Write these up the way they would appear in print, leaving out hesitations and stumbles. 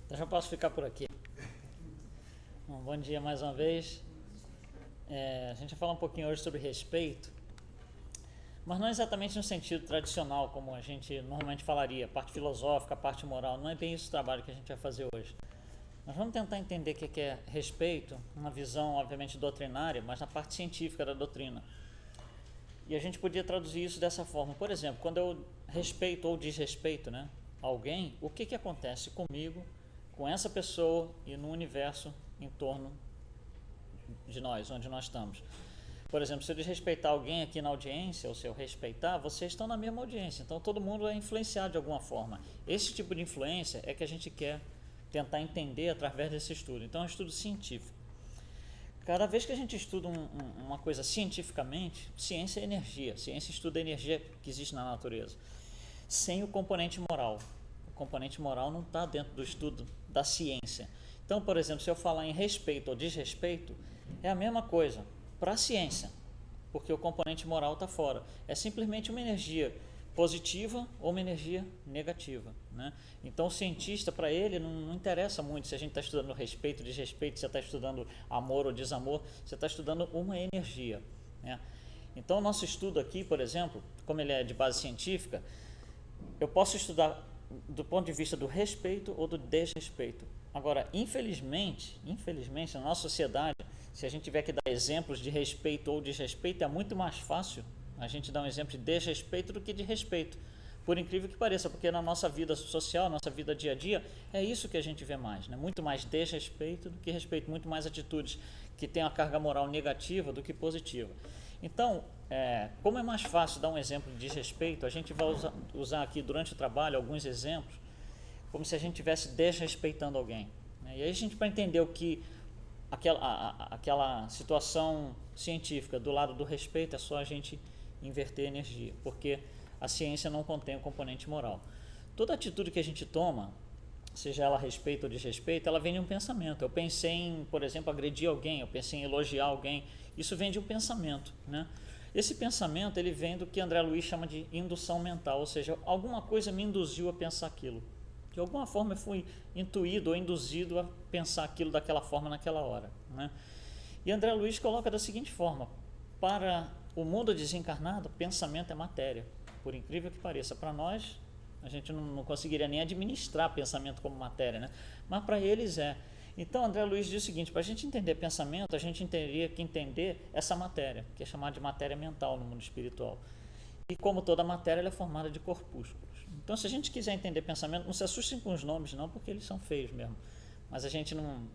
Então já posso ficar por aqui. Bom dia mais uma vez. A gente vai falar um pouquinho hoje sobre respeito, mas não exatamente no sentido tradicional, como a gente normalmente falaria, parte filosófica, parte moral. Não é bem esse o trabalho que a gente vai fazer hoje. Nós vamos tentar entender o que é respeito, uma visão obviamente doutrinária, mas na parte científica da doutrina. E a gente podia traduzir isso dessa forma. Por exemplo, quando eu respeito ou desrespeito, alguém, o que acontece comigo, com essa pessoa e no universo em torno de nós, onde nós estamos. Por exemplo, se eu desrespeitar alguém aqui na audiência, ou se eu respeitar, vocês estão na mesma audiência, então todo mundo é influenciado de alguma forma. Esse tipo de influência é que a gente quer tentar entender através desse estudo. Então é um estudo científico. Cada vez que a gente estuda uma coisa cientificamente, ciência é energia, ciência estuda a energia que existe na natureza, sem o componente moral. O componente moral não está dentro do estudo da ciência. Então, por exemplo, se eu falar em respeito ou desrespeito, é a mesma coisa para a ciência, porque o componente moral está fora. É simplesmente uma energia positiva ou uma energia negativa, Então o cientista, para ele, não interessa muito se a gente está estudando respeito, desrespeito, se você está estudando amor ou desamor, você está estudando uma energia, Então o nosso estudo aqui, por exemplo, como ele é de base científica, eu posso estudar do ponto de vista do respeito ou do desrespeito. Agora, infelizmente, na nossa sociedade, se a gente tiver que dar exemplos de respeito ou desrespeito, é muito mais fácil a gente dar um exemplo de desrespeito do que de respeito. Por incrível que pareça, porque na nossa vida social, nossa vida dia a dia, é isso que a gente vê mais, Muito mais desrespeito do que respeito, muito mais atitudes que têm a carga moral negativa do que positiva. Então, como é mais fácil dar um exemplo de desrespeito, a gente vai usar aqui durante o trabalho alguns exemplos, como se a gente estivesse desrespeitando alguém. E aí a gente, para entender o que aquela situação científica do lado do respeito, é só a gente inverter a energia, porque a ciência não contém o componente moral. Toda atitude que a gente toma, seja ela respeito ou desrespeito, ela vem de um pensamento. Eu pensei em, por exemplo, agredir alguém, eu pensei em elogiar alguém, isso vem de um pensamento, Esse pensamento, ele vem do que André Luiz chama de indução mental, ou seja, alguma coisa me induziu a pensar aquilo. De alguma forma eu fui intuído ou induzido a pensar aquilo daquela forma naquela hora, E André Luiz coloca da seguinte forma: para o mundo desencarnado, pensamento é matéria. Por incrível que pareça, para nós, a gente não conseguiria nem administrar pensamento como matéria, Mas para eles é. Então André Luiz diz o seguinte: para a gente entender pensamento, a gente teria que entender essa matéria, que é chamada de matéria mental no mundo espiritual. E como toda matéria, ela é formada de corpúsculos. Então, se a gente quiser entender pensamento, não se assustem com os nomes não, porque eles são feios mesmo. Mas a gente não...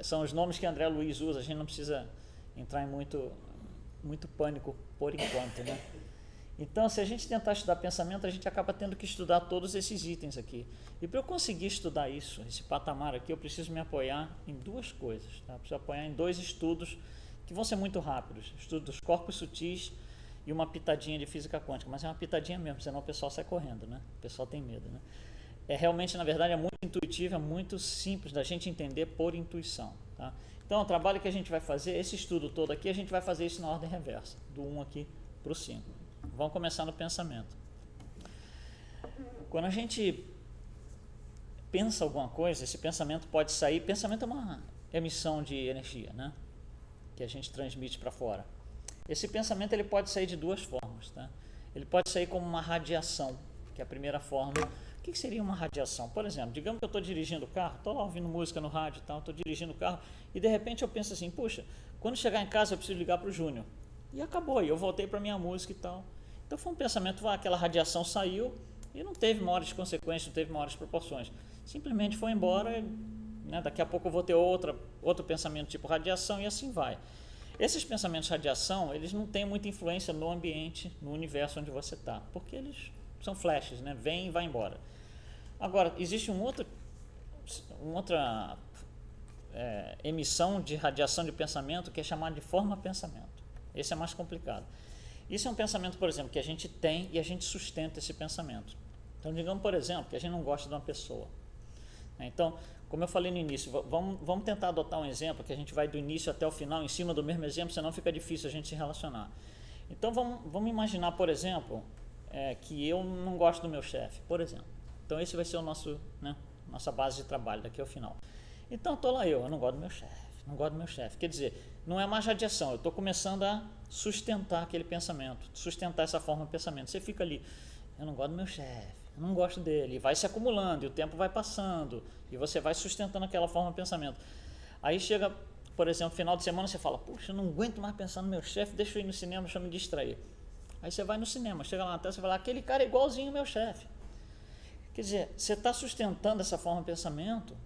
São os nomes que André Luiz usa, a gente não precisa entrar em muito pânico por enquanto, Então, se a gente tentar estudar pensamento, a gente acaba tendo que estudar todos esses itens aqui. E para eu conseguir estudar isso, esse patamar aqui, eu preciso me apoiar em duas coisas, Preciso apoiar em dois estudos que vão ser muito rápidos. Estudo dos corpos sutis e uma pitadinha de física quântica, mas é uma pitadinha mesmo, senão o pessoal sai correndo, O pessoal tem medo, É realmente, na verdade, é muito intuitivo, é muito simples da gente entender por intuição, Então, o trabalho que a gente vai fazer, esse estudo todo aqui, a gente vai fazer isso na ordem reversa, do 1 aqui para o 5. Vamos começar no pensamento. Quando a gente pensa alguma coisa, esse pensamento pode sair, pensamento é uma emissão de energia, Que a gente transmite para fora. Esse pensamento ele pode sair de duas formas, Ele pode sair como uma radiação, que é a primeira forma. O que seria uma radiação? Por exemplo, digamos que eu estou dirigindo o carro, estou lá ouvindo música no rádio e tal, estou dirigindo o carro e de repente eu penso assim, puxa, quando chegar em casa eu preciso ligar para o Júnior. E acabou, e eu voltei para minha música e tal. Então foi um pensamento, aquela radiação saiu e não teve maiores consequências, não teve maiores proporções. Simplesmente foi embora, daqui a pouco eu vou ter outro pensamento tipo radiação e assim vai. Esses pensamentos de radiação, eles não têm muita influência no ambiente, no universo onde você está, porque eles são flashes, vem e vai embora. Agora, existe uma outra emissão de radiação de pensamento que é chamada de forma-pensamento. Esse é mais complicado. Isso é um pensamento, por exemplo, que a gente tem e a gente sustenta esse pensamento. Então, digamos, por exemplo, que a gente não gosta de uma pessoa. Então, como eu falei no início, vamos tentar adotar um exemplo que a gente vai do início até o final em cima do mesmo exemplo, senão fica difícil a gente se relacionar. Então, vamos imaginar, por exemplo, que eu não gosto do meu chefe, por exemplo. Então, esse vai ser o nosso nossa base de trabalho daqui ao final. Então estou lá eu não gosto do meu chefe, não gosto do meu chefe. Quer dizer, não é mais radiação, eu estou começando a sustentar aquele pensamento, sustentar essa forma de pensamento. Você fica ali, eu não gosto do meu chefe, eu não gosto dele, e vai se acumulando, e o tempo vai passando, e você vai sustentando aquela forma de pensamento. Aí chega, por exemplo, final de semana, você fala, puxa, eu não aguento mais pensar no meu chefe, deixa eu ir no cinema, deixa eu me distrair. Aí você vai no cinema, chega lá na tela, você fala, aquele cara é igualzinho ao meu chefe. Quer dizer, você está sustentando essa forma de pensamento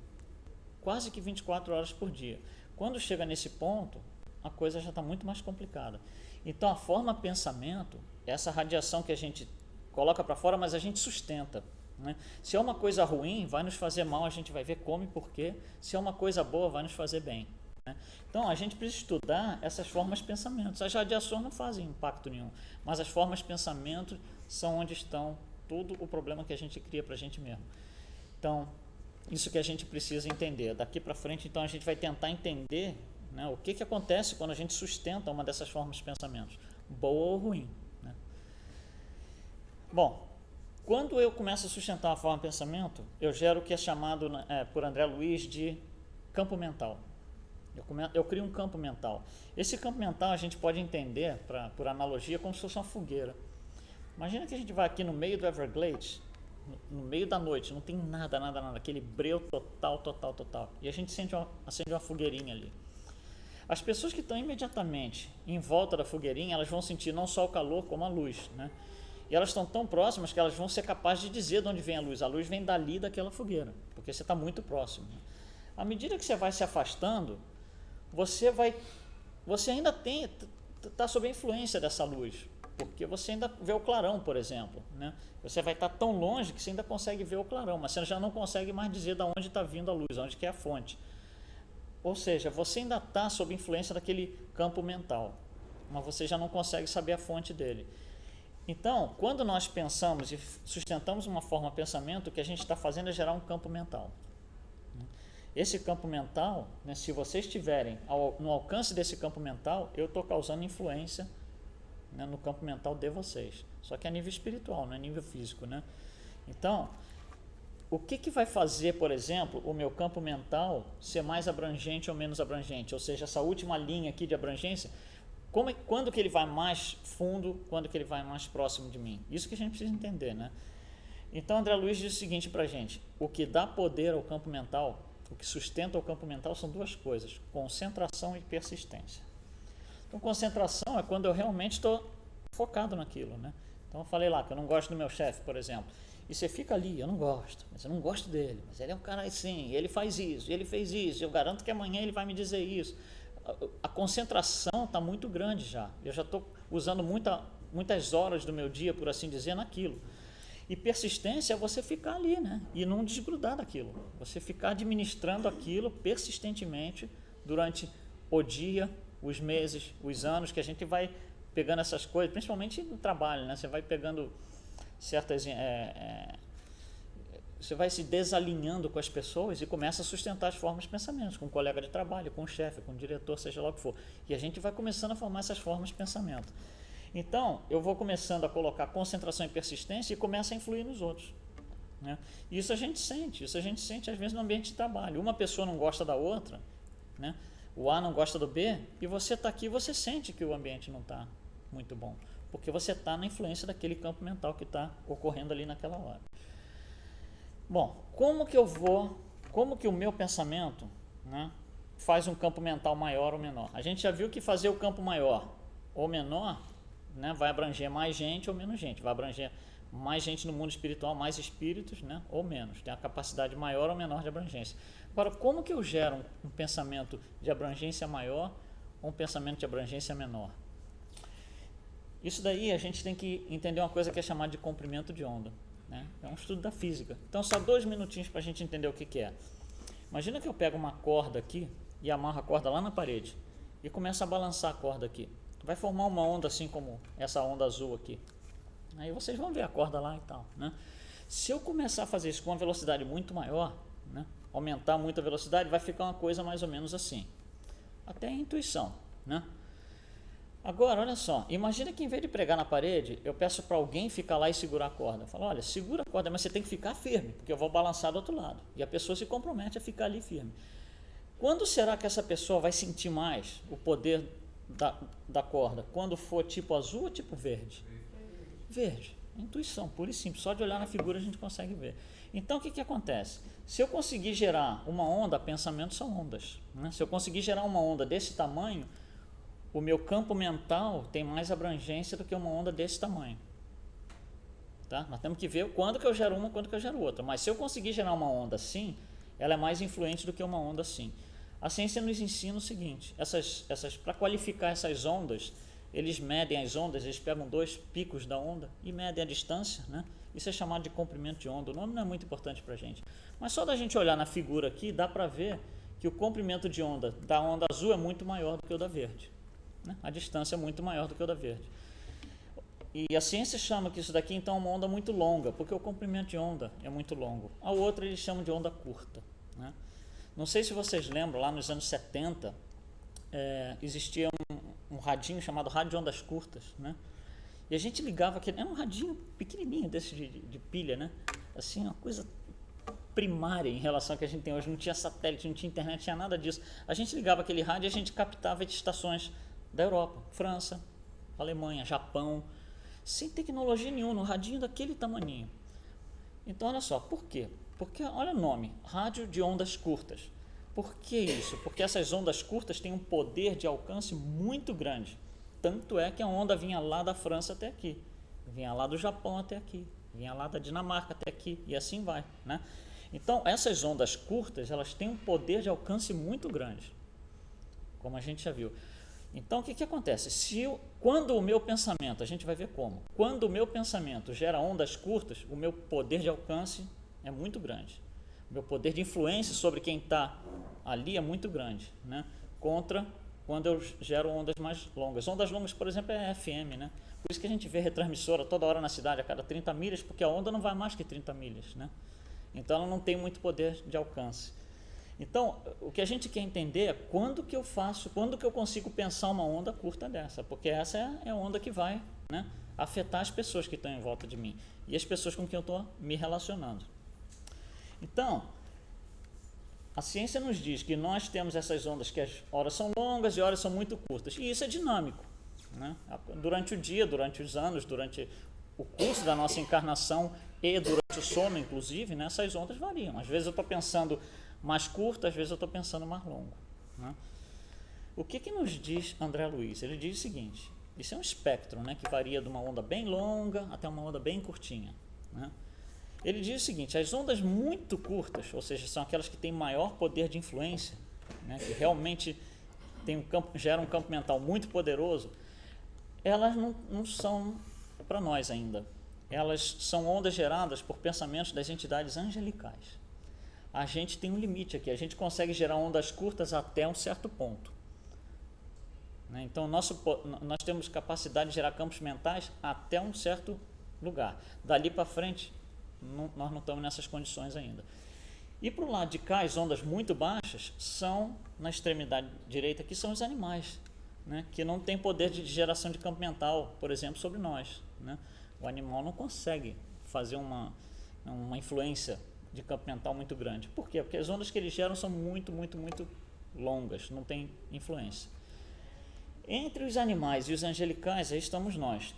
quase que 24 horas por dia. Quando chega nesse ponto, a coisa já está muito mais complicada. Então a forma de pensamento, essa radiação que a gente coloca para fora, mas a gente sustenta, né? Se é uma coisa ruim, vai nos fazer mal, a gente vai ver como e por quê. Se é uma coisa boa, vai nos fazer bem, né? Então a gente precisa estudar essas formas de pensamento. As radiações não fazem impacto nenhum, mas as formas de pensamento são onde estão todo o problema que a gente cria para a gente mesmo. Então, isso que a gente precisa entender. Daqui para frente, então, a gente vai tentar entender, né, o que acontece quando a gente sustenta uma dessas formas de pensamentos, boa ou ruim, né? Bom, quando eu começo a sustentar uma forma de pensamento, eu gero o que é chamado por André Luiz de campo mental. Eu crio um campo mental. Esse campo mental a gente pode entender, por analogia, como se fosse uma fogueira. Imagina que a gente vai aqui no meio do Everglades, no meio da noite, não tem nada, aquele breu total, e a gente acende uma fogueirinha ali. As pessoas que estão imediatamente em volta da fogueirinha, elas vão sentir não só o calor, como a luz, né? E elas estão tão próximas que elas vão ser capazes de dizer de onde vem a luz. A luz vem dali daquela fogueira, porque você está muito próximo, né? À medida que você vai se afastando, você ainda está sob a influência dessa luz, porque você ainda vê o clarão, por exemplo, né? Você vai estar tão longe que você ainda consegue ver o clarão, mas você já não consegue mais dizer de onde está vindo a luz, onde que é a fonte. Ou seja, você ainda está sob influência daquele campo mental, mas você já não consegue saber a fonte dele. Então, quando nós pensamos e sustentamos uma forma de pensamento, o que a gente está fazendo é gerar um campo mental. Esse campo mental, né, se vocês estiverem no alcance desse campo mental, eu estou causando influência, né, no campo mental de vocês. Só que a nível espiritual, não é nível físico, né? Então, o que vai fazer, por exemplo, o meu campo mental ser mais abrangente ou menos abrangente? Ou seja, essa última linha aqui de abrangência, quando que ele vai mais fundo, quando que ele vai mais próximo de mim? Isso que a gente precisa entender, né? Então, André Luiz diz o seguinte para a gente: o que dá poder ao campo mental, o que sustenta o campo mental são duas coisas: concentração e persistência. Então, concentração é quando eu realmente estou focado naquilo, né? Então, eu falei lá que eu não gosto do meu chefe, por exemplo. E você fica ali, eu não gosto, mas eu não gosto dele. Mas ele é um cara assim, ele faz isso, ele fez isso, eu garanto que amanhã ele vai me dizer isso. A concentração está muito grande já. Eu já estou usando muitas horas do meu dia, por assim dizer, naquilo. E persistência é você ficar ali, né? E não desgrudar daquilo. Você ficar administrando aquilo persistentemente durante o dia, os meses, os anos, que a gente vai pegando essas coisas, principalmente no trabalho, né? Você vai pegando certas... você vai se desalinhando com as pessoas e começa a sustentar as formas de pensamento, com um colega de trabalho, com o chefe, com o diretor, seja lá o que for. E a gente vai começando a formar essas formas de pensamento. Então, eu vou começando a colocar concentração e persistência e começa a influir nos outros, né? Isso a gente sente às vezes no ambiente de trabalho. Uma pessoa não gosta da outra, né? O A não gosta do B, e você está aqui e você sente que o ambiente não está muito bom, porque você está na influência daquele campo mental que está ocorrendo ali naquela hora. Bom, como que o meu pensamento, né, faz um campo mental maior ou menor? A gente já viu que fazer o campo maior ou menor, né, vai abranger mais gente ou menos gente, vai abranger mais gente no mundo espiritual, mais espíritos, né, ou menos, tem a capacidade maior ou menor de abrangência. Agora, como que eu gero um pensamento de abrangência maior ou um pensamento de abrangência menor? Isso daí a gente tem que entender uma coisa que é chamada de comprimento de onda, né? É um estudo da física. Então, só 2 minutinhos para a gente entender o que é. Imagina que eu pego uma corda aqui e amarro a corda lá na parede e começo a balançar a corda aqui. Vai formar uma onda assim como essa onda azul aqui. Aí vocês vão ver a corda lá e tal, né? Se eu começar a fazer isso com uma velocidade muito maior, né, aumentar muito a velocidade, vai ficar uma coisa mais ou menos assim. Até a intuição, né? Agora, olha só, imagina que em vez de pregar na parede, eu peço para alguém ficar lá e segurar a corda. Eu falo, olha, segura a corda, mas você tem que ficar firme, porque eu vou balançar do outro lado. E a pessoa se compromete a ficar ali firme. Quando será que essa pessoa vai sentir mais o poder da corda? Quando for tipo azul ou tipo verde? Verde. Intuição, pura e simples. Só de olhar na figura a gente consegue ver. Então, o que acontece? Se eu conseguir gerar uma onda, pensamentos são ondas, né? Se eu conseguir gerar uma onda desse tamanho, o meu campo mental tem mais abrangência do que uma onda desse tamanho. Tá? Nós temos que ver quando que eu gero uma, quando que eu gero outra. Mas se eu conseguir gerar uma onda assim, ela é mais influente do que uma onda assim. A ciência nos ensina o seguinte, para qualificar essas ondas, eles medem as ondas, eles pegam 2 picos da onda e medem a distância, né? Isso é chamado de comprimento de onda. O nome não é muito importante para a gente. Mas só da gente olhar na figura aqui, dá para ver que o comprimento de onda da onda azul é muito maior do que o da verde, né? A distância é muito maior do que o da verde. E a ciência chama que isso daqui então é uma onda muito longa, porque o comprimento de onda é muito longo. A outra eles chamam de onda curta, né? Não sei se vocês lembram, lá nos anos 70, existia um radinho chamado rádio de ondas curtas, né? E a gente ligava aquele, era um radinho pequenininho desse de pilha, né? Assim, uma coisa primária em relação ao que a gente tem hoje. Não tinha satélite, não tinha internet, não tinha nada disso. A gente ligava aquele rádio e a gente captava estações da Europa, França, Alemanha, Japão, sem tecnologia nenhuma, no radinho daquele tamaninho. Então, olha só, por quê? Porque, olha o nome, rádio de ondas curtas. Por que isso? Porque essas ondas curtas têm um poder de alcance muito grande. Tanto é que a onda vinha lá da França até aqui, vinha lá do Japão até aqui, vinha lá da Dinamarca até aqui, e assim vai, né? Então, essas ondas curtas, elas têm um poder de alcance muito grande, como a gente já viu. Então, o que acontece? Quando o meu pensamento, a gente vai ver como, quando o meu pensamento gera ondas curtas, o meu poder de alcance é muito grande. O meu poder de influência sobre quem está ali é muito grande, né? Contra quando eu gero ondas mais longas. Ondas longas, por exemplo, é FM, né? Por isso que a gente vê retransmissora toda hora na cidade, a cada 30 milhas, porque a onda não vai mais que 30 milhas, né? Então, ela não tem muito poder de alcance. Então, o que a gente quer entender é quando que eu consigo pensar uma onda curta dessa, porque essa é a onda que vai, né, afetar as pessoas que estão em volta de mim e as pessoas com quem eu estou me relacionando. Então, a ciência nos diz que nós temos essas ondas que as horas são longas e horas são muito curtas, e isso é dinâmico, né? Durante o dia, durante os anos, durante o curso da nossa encarnação e durante o sono, inclusive, né, essas ondas variam. Às vezes eu estou pensando mais curto, às vezes eu estou pensando mais longo, né? O que nos diz André Luiz? Ele diz o seguinte, isso é um espectro, né, que varia de uma onda bem longa até uma onda bem curtinha, né? Ele diz o seguinte, as ondas muito curtas, ou seja, são aquelas que têm maior poder de influência, né, que realmente geram um campo mental muito poderoso, elas não são para nós ainda. Elas são ondas geradas por pensamentos das entidades angelicais. A gente tem um limite aqui, a gente consegue gerar ondas curtas até um certo ponto, né? Então, nós temos capacidade de gerar campos mentais até um certo lugar. Dali para frente, nós não estamos nessas condições ainda. E para o lado de cá, as ondas muito baixas são, na extremidade direita aqui, são os animais, né, que não tem poder de geração de campo mental, por exemplo, sobre nós, né? O animal não consegue fazer uma influência de campo mental muito grande. Por quê? Porque as ondas que eles geram são muito, muito, muito longas, não tem influência. Entre os animais e os angelicais, aí estamos nós.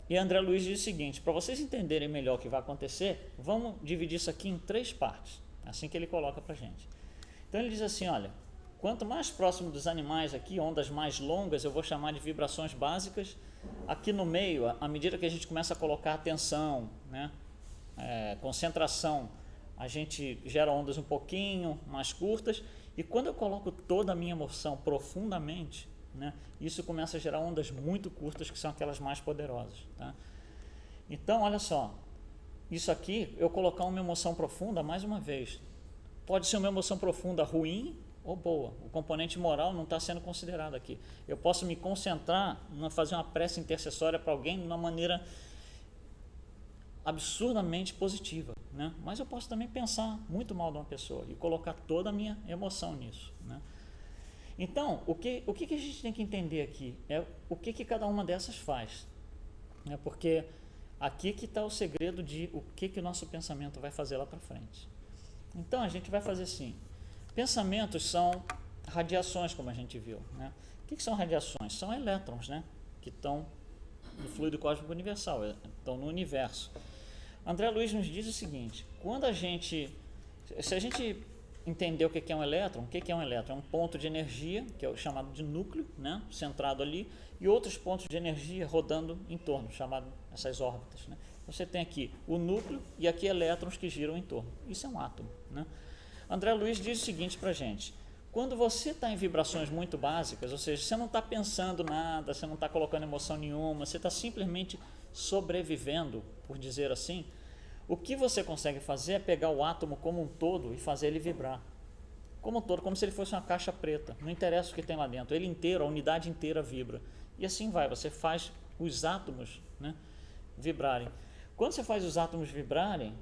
E André Luiz diz o seguinte, para vocês entenderem melhor o que vai acontecer, vamos dividir isso aqui em 3 partes, assim que ele coloca para a gente. Então ele diz assim, olha, quanto mais próximo dos animais aqui, ondas mais longas, eu vou chamar de vibrações básicas. Aqui no meio, à medida que a gente começa a colocar atenção, né, concentração, a gente gera ondas um pouquinho mais curtas, e quando eu coloco toda a minha emoção profundamente, né, isso começa a gerar ondas muito curtas, que são aquelas mais poderosas, tá? Então, olha só, isso aqui, eu colocar uma emoção profunda, mais uma vez, pode ser uma emoção profunda ruim ou boa, o componente moral não está sendo considerado aqui. Eu posso me concentrar em fazer uma prece intercessória para alguém de uma maneira absurdamente positiva, né? Mas eu posso também pensar muito mal de uma pessoa e colocar toda a minha emoção nisso, né? Então, o que a gente tem que entender aqui é o que cada uma dessas faz, né? Porque aqui que está o segredo de o que o nosso pensamento vai fazer lá para frente. Então, a gente vai fazer assim. Pensamentos são radiações, como a gente viu, né? O que são radiações? São elétrons, né? Que estão no fluido cósmico universal, estão no universo. André Luiz nos diz o seguinte: se a gente entender o que é um elétron, o que é um elétron? É um ponto de energia, que é o chamado de núcleo, né? Centrado ali, e outros pontos de energia rodando em torno, chamado essas órbitas, né? Você tem aqui o núcleo e aqui elétrons que giram em torno. Isso é um átomo, né? André Luiz diz o seguinte para a gente: quando você está em vibrações muito básicas, ou seja, você não está pensando nada, você não está colocando emoção nenhuma, você está simplesmente sobrevivendo, por dizer assim, o que você consegue fazer é pegar o átomo como um todo e fazer ele vibrar. Como um todo, como se ele fosse uma caixa preta. Não interessa o que tem lá dentro, ele inteiro, a unidade inteira vibra. E assim vai, você faz os átomos, né, vibrarem. Quando você faz os átomos vibrarem,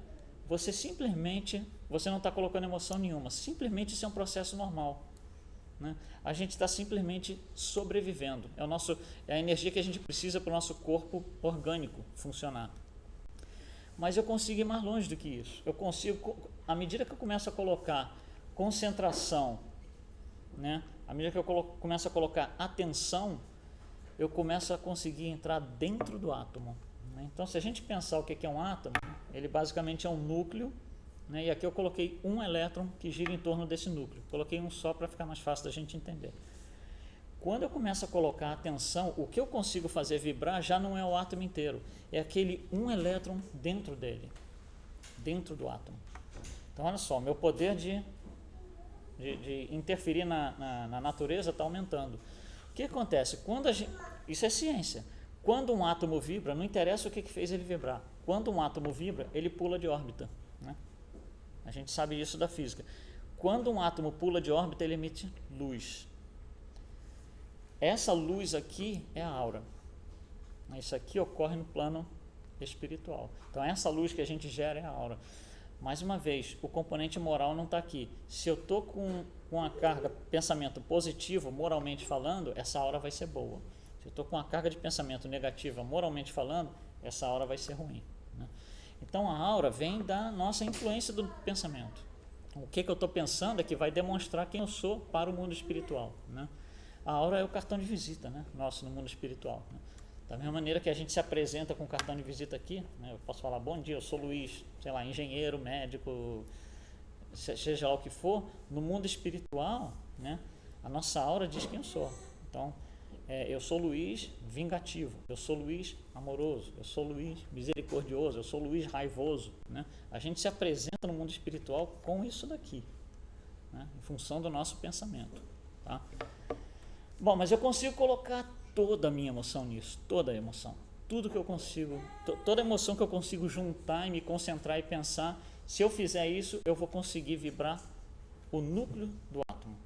você não está colocando emoção nenhuma, simplesmente isso é um processo normal, né? A gente está simplesmente sobrevivendo, é a energia que a gente precisa para o nosso corpo orgânico funcionar. Mas eu consigo ir mais longe do que isso, à medida que eu começo a colocar concentração, né? À medida que eu começo a colocar atenção, eu começo a conseguir entrar dentro do átomo. Então, se a gente pensar o que é um átomo, ele basicamente é um núcleo, né? E aqui eu coloquei um elétron que gira em torno desse núcleo. Coloquei um só para ficar mais fácil da gente entender. Quando eu começo a colocar atenção, o que eu consigo fazer vibrar já não é o átomo inteiro, é aquele um elétron dentro dele, dentro do átomo. Então, olha só, meu poder de interferir na natureza está aumentando. O que acontece? Isso é ciência. Quando um átomo vibra, não interessa o que fez ele vibrar. Quando um átomo vibra, ele pula de órbita, né? A gente sabe isso da física. Quando um átomo pula de órbita, ele emite luz. Essa luz aqui é a aura. Isso aqui ocorre no plano espiritual. Então, essa luz que a gente gera é a aura. Mais uma vez, o componente moral não está aqui. Se eu estou com a carga pensamento positivo, moralmente falando, essa aura vai ser boa. Se eu estou com uma carga de pensamento negativa, moralmente falando, essa aura vai ser ruim, né? Então, a aura vem da nossa influência do pensamento. O que eu estou pensando é que vai demonstrar quem eu sou para o mundo espiritual, né? A aura é o cartão de visita, né, nosso no mundo espiritual, né? Da mesma maneira que a gente se apresenta com o cartão de visita aqui, né? Eu posso falar: bom dia, eu sou Luiz, sei lá, engenheiro, médico, seja lá o que for. No mundo espiritual, né, a nossa aura diz quem eu sou. Então, eu sou Luiz vingativo, eu sou Luiz amoroso, eu sou Luiz misericordioso, eu sou Luiz raivoso, né? A gente se apresenta no mundo espiritual com isso daqui, né, em função do nosso pensamento, tá? Bom, mas eu consigo colocar toda a minha emoção nisso, toda a emoção, tudo que eu consigo, toda a emoção que eu consigo juntar e me concentrar e pensar, se eu fizer isso, eu vou conseguir vibrar o núcleo do átomo.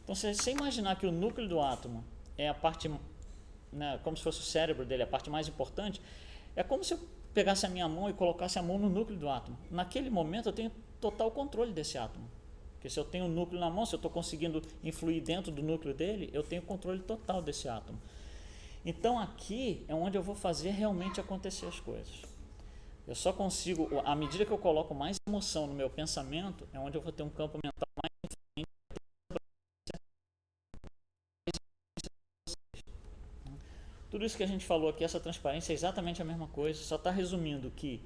Então, se você imaginar que o núcleo do átomo é a parte, né, como se fosse o cérebro dele, a parte mais importante, é como se eu pegasse a minha mão e colocasse a mão no núcleo do átomo. Naquele momento eu tenho total controle desse átomo. Porque se eu tenho o núcleo na mão, se eu estou conseguindo influir dentro do núcleo dele, eu tenho controle total desse átomo. Então aqui é onde eu vou fazer realmente acontecer as coisas. Eu só consigo, à medida que eu coloco mais emoção no meu pensamento, é onde eu vou ter um campo mental mais influente. Tudo isso que a gente falou aqui, essa transparência é exatamente a mesma coisa, só está resumindo que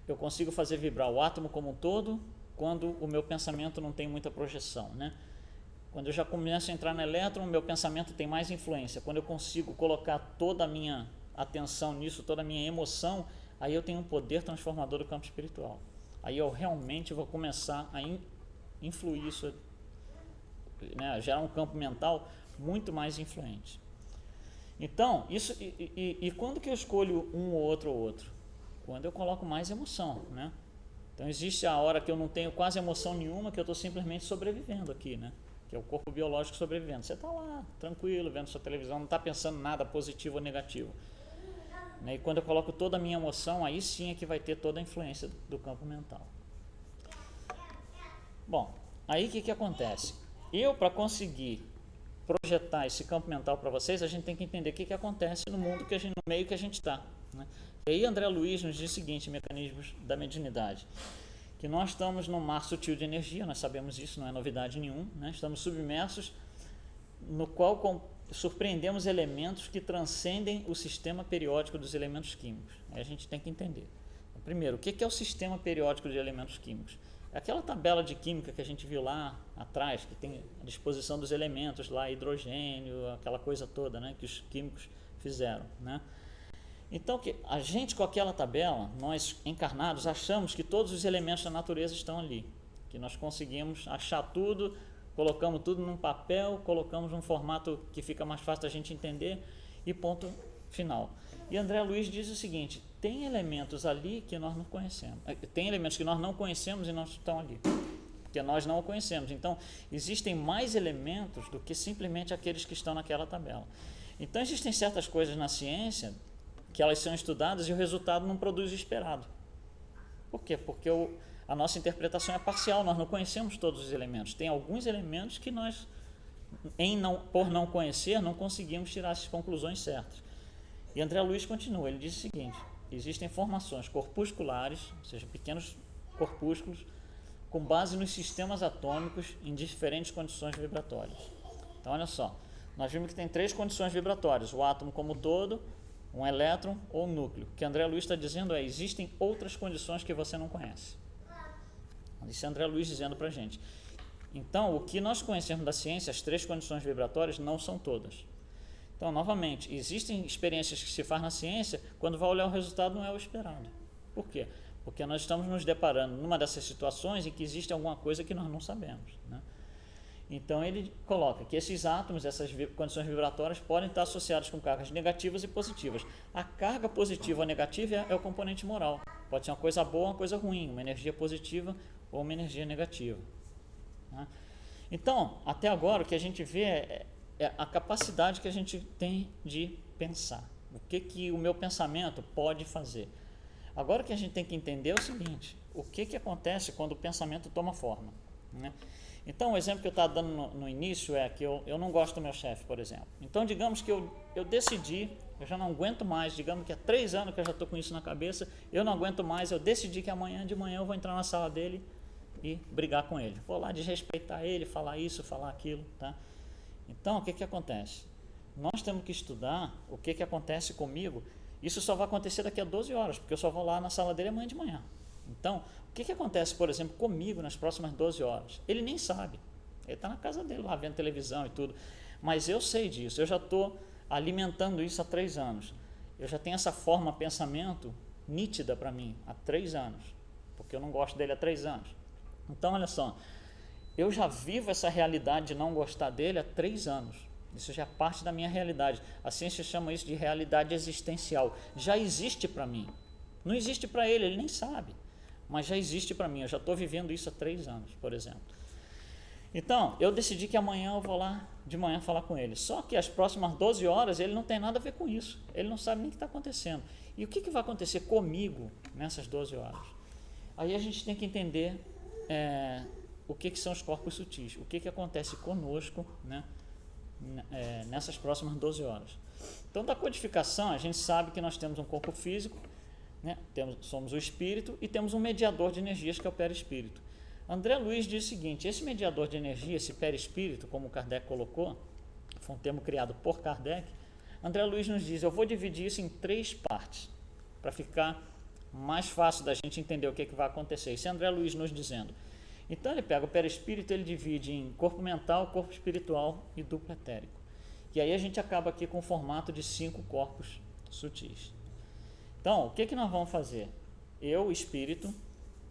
eu consigo fazer vibrar o átomo como um todo quando o meu pensamento não tem muita projeção, né? Quando eu já começo a entrar no elétron, meu pensamento tem mais influência. Quando eu consigo colocar toda a minha atenção nisso, toda a minha emoção, aí eu tenho um poder transformador do campo espiritual. Aí eu realmente vou começar a influir isso, né? Gerar um campo mental muito mais influente. Então, isso e quando que eu escolho um ou outro? Quando eu coloco mais emoção, né? Então, existe a hora que eu não tenho quase emoção nenhuma, que eu estou simplesmente sobrevivendo aqui, né? Que é o corpo biológico sobrevivendo. Você está lá, tranquilo, vendo sua televisão, não está pensando nada positivo ou negativo, né? E quando eu coloco toda a minha emoção, aí sim é que vai ter toda a influência do campo mental. Bom, aí o que acontece? Eu, para conseguir projetar esse campo mental para vocês, a gente tem que entender o que acontece no mundo, no meio que a gente está, né? E aí André Luiz nos diz o seguinte, mecanismos da mediunidade, que nós estamos num mar sutil de energia, nós sabemos isso, não é novidade nenhuma, né? Estamos submersos, no qual surpreendemos elementos que transcendem o sistema periódico dos elementos químicos. Aí a gente tem que entender. Então, primeiro, o que é o sistema periódico de elementos químicos? É aquela tabela de química que a gente viu lá atrás, que tem a disposição dos elementos lá, hidrogênio, aquela coisa toda, né, que os químicos fizeram, né? Então, que a gente com aquela tabela, nós encarnados, achamos que todos os elementos da natureza estão ali, que nós conseguimos achar tudo, colocamos tudo num papel, colocamos num formato que fica mais fácil da gente entender e ponto final. E André Luiz diz o seguinte, tem elementos ali que nós não conhecemos, tem elementos que nós não conhecemos e não estão ali, porque nós não o conhecemos. Então, existem mais elementos do que simplesmente aqueles que estão naquela tabela. Então, existem certas coisas na ciência que elas são estudadas e o resultado não produz o esperado. Por quê? Porque a nossa interpretação é parcial, nós não conhecemos todos os elementos. Tem alguns elementos que nós, por não conhecer, não conseguimos tirar essas conclusões certas. E André Luiz continua, ele diz o seguinte, existem formações corpusculares, ou seja, pequenos corpúsculos, com base nos sistemas atômicos em diferentes condições vibratórias. Então, olha só, nós vimos que tem 3 condições vibratórias, o átomo como todo, um elétron ou um núcleo. O que André Luiz está dizendo é, existem outras condições que você não conhece. Isso é André Luiz dizendo para a gente. Então, o que nós conhecemos da ciência, as 3 condições vibratórias, não são todas. Então, novamente, existem experiências que se faz na ciência, quando vai olhar o resultado não é o esperado. Por quê? Porque nós estamos nos deparando numa dessas situações em que existe alguma coisa que nós não sabemos, né? Então, ele coloca que esses átomos, essas condições vibratórias, podem estar associadas com cargas negativas e positivas. A carga positiva ou negativa é o componente moral. Pode ser uma coisa boa ou uma coisa ruim, uma energia positiva ou uma energia negativa, né? Então, até agora, o que a gente vê é a capacidade que a gente tem de pensar. O que o meu pensamento pode fazer. Agora, o que a gente tem que entender é o seguinte, o que acontece quando o pensamento toma forma, né? Então, o exemplo que eu estava dando no início é que eu não gosto do meu chefe, por exemplo. Então, digamos que eu decidi, eu já não aguento mais, digamos que há 3 anos que eu já estou com isso na cabeça, eu não aguento mais, eu decidi que amanhã de manhã eu vou entrar na sala dele e brigar com ele. Vou lá desrespeitar ele, falar isso, falar aquilo, tá? Então, o que acontece? Nós temos que estudar o que acontece comigo. Isso só vai acontecer daqui a 12 horas, porque eu só vou lá na sala dele amanhã de manhã. Então, o que acontece, por exemplo, comigo nas próximas 12 horas? Ele nem sabe. Ele está na casa dele lá, vendo televisão e tudo. Mas eu sei disso, eu já estou alimentando isso há 3 anos. Eu já tenho essa forma de pensamento nítida para mim há 3 anos, porque eu não gosto dele há 3 anos. Então, olha só, eu já vivo essa realidade de não gostar dele há 3 anos. Isso já é parte da minha realidade. A ciência chama isso de realidade existencial. Já existe para mim. Não existe para ele, ele nem sabe. Mas já existe para mim. Eu já estou vivendo isso há 3 anos, por exemplo. Então, eu decidi que amanhã eu vou lá de manhã falar com ele. Só que as próximas 12 horas ele não tem nada a ver com isso. Ele não sabe nem o que está acontecendo. E o que vai acontecer comigo nessas 12 horas? Aí a gente tem que entender o que são os corpos sutis. O que acontece conosco, né, nessas próximas 12 horas. Então, da codificação, a gente sabe que nós temos um corpo físico, né, somos o espírito e temos um mediador de energias que é o perispírito. André Luiz diz o seguinte, esse mediador de energia, esse perispírito, como Kardec colocou, foi um termo criado por Kardec, André Luiz nos diz, eu vou dividir isso em 3 partes, para ficar mais fácil da gente entender o que vai acontecer. Isso é André Luiz nos dizendo. Então ele pega o perispírito, ele divide em corpo mental, corpo espiritual e duplo etérico. E aí a gente acaba aqui com o formato de 5 corpos sutis. Então, o que nós vamos fazer? Eu, espírito,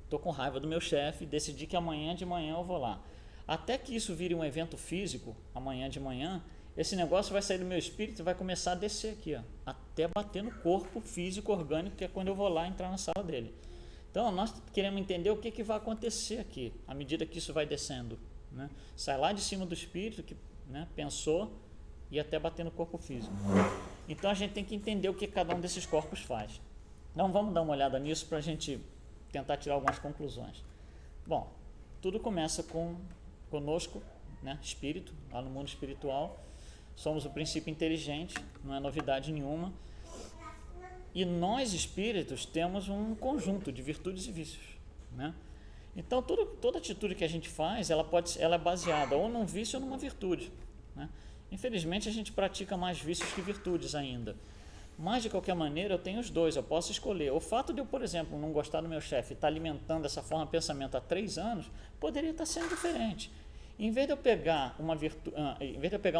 estou com raiva do meu chefe, decidi que amanhã de manhã eu vou lá. Até que isso vire um evento físico, amanhã de manhã, esse negócio vai sair do meu espírito e vai começar a descer aqui, ó, até bater no corpo físico orgânico, que é quando eu vou lá entrar na sala dele. Então, nós queremos entender o que vai acontecer aqui, à medida que isso vai descendo, né? Sai lá de cima do espírito, que, né, pensou, e até bater no corpo físico. Então, a gente tem que entender o que cada um desses corpos faz. Então, vamos dar uma olhada nisso para a gente tentar tirar algumas conclusões. Bom, tudo começa conosco, né, espírito, lá no mundo espiritual, somos o princípio inteligente, não é novidade nenhuma. E nós, espíritos, temos um conjunto de virtudes e vícios, né? Então, toda atitude que a gente faz, ela é baseada ou num vício ou numa virtude, né? Infelizmente, a gente pratica mais vícios que virtudes ainda. Mas, de qualquer maneira, eu tenho os dois, eu posso escolher. O fato de eu, por exemplo, não gostar do meu chefe e estar alimentando essa forma de pensamento há 3 anos, poderia estar sendo diferente. Em vez de eu pegar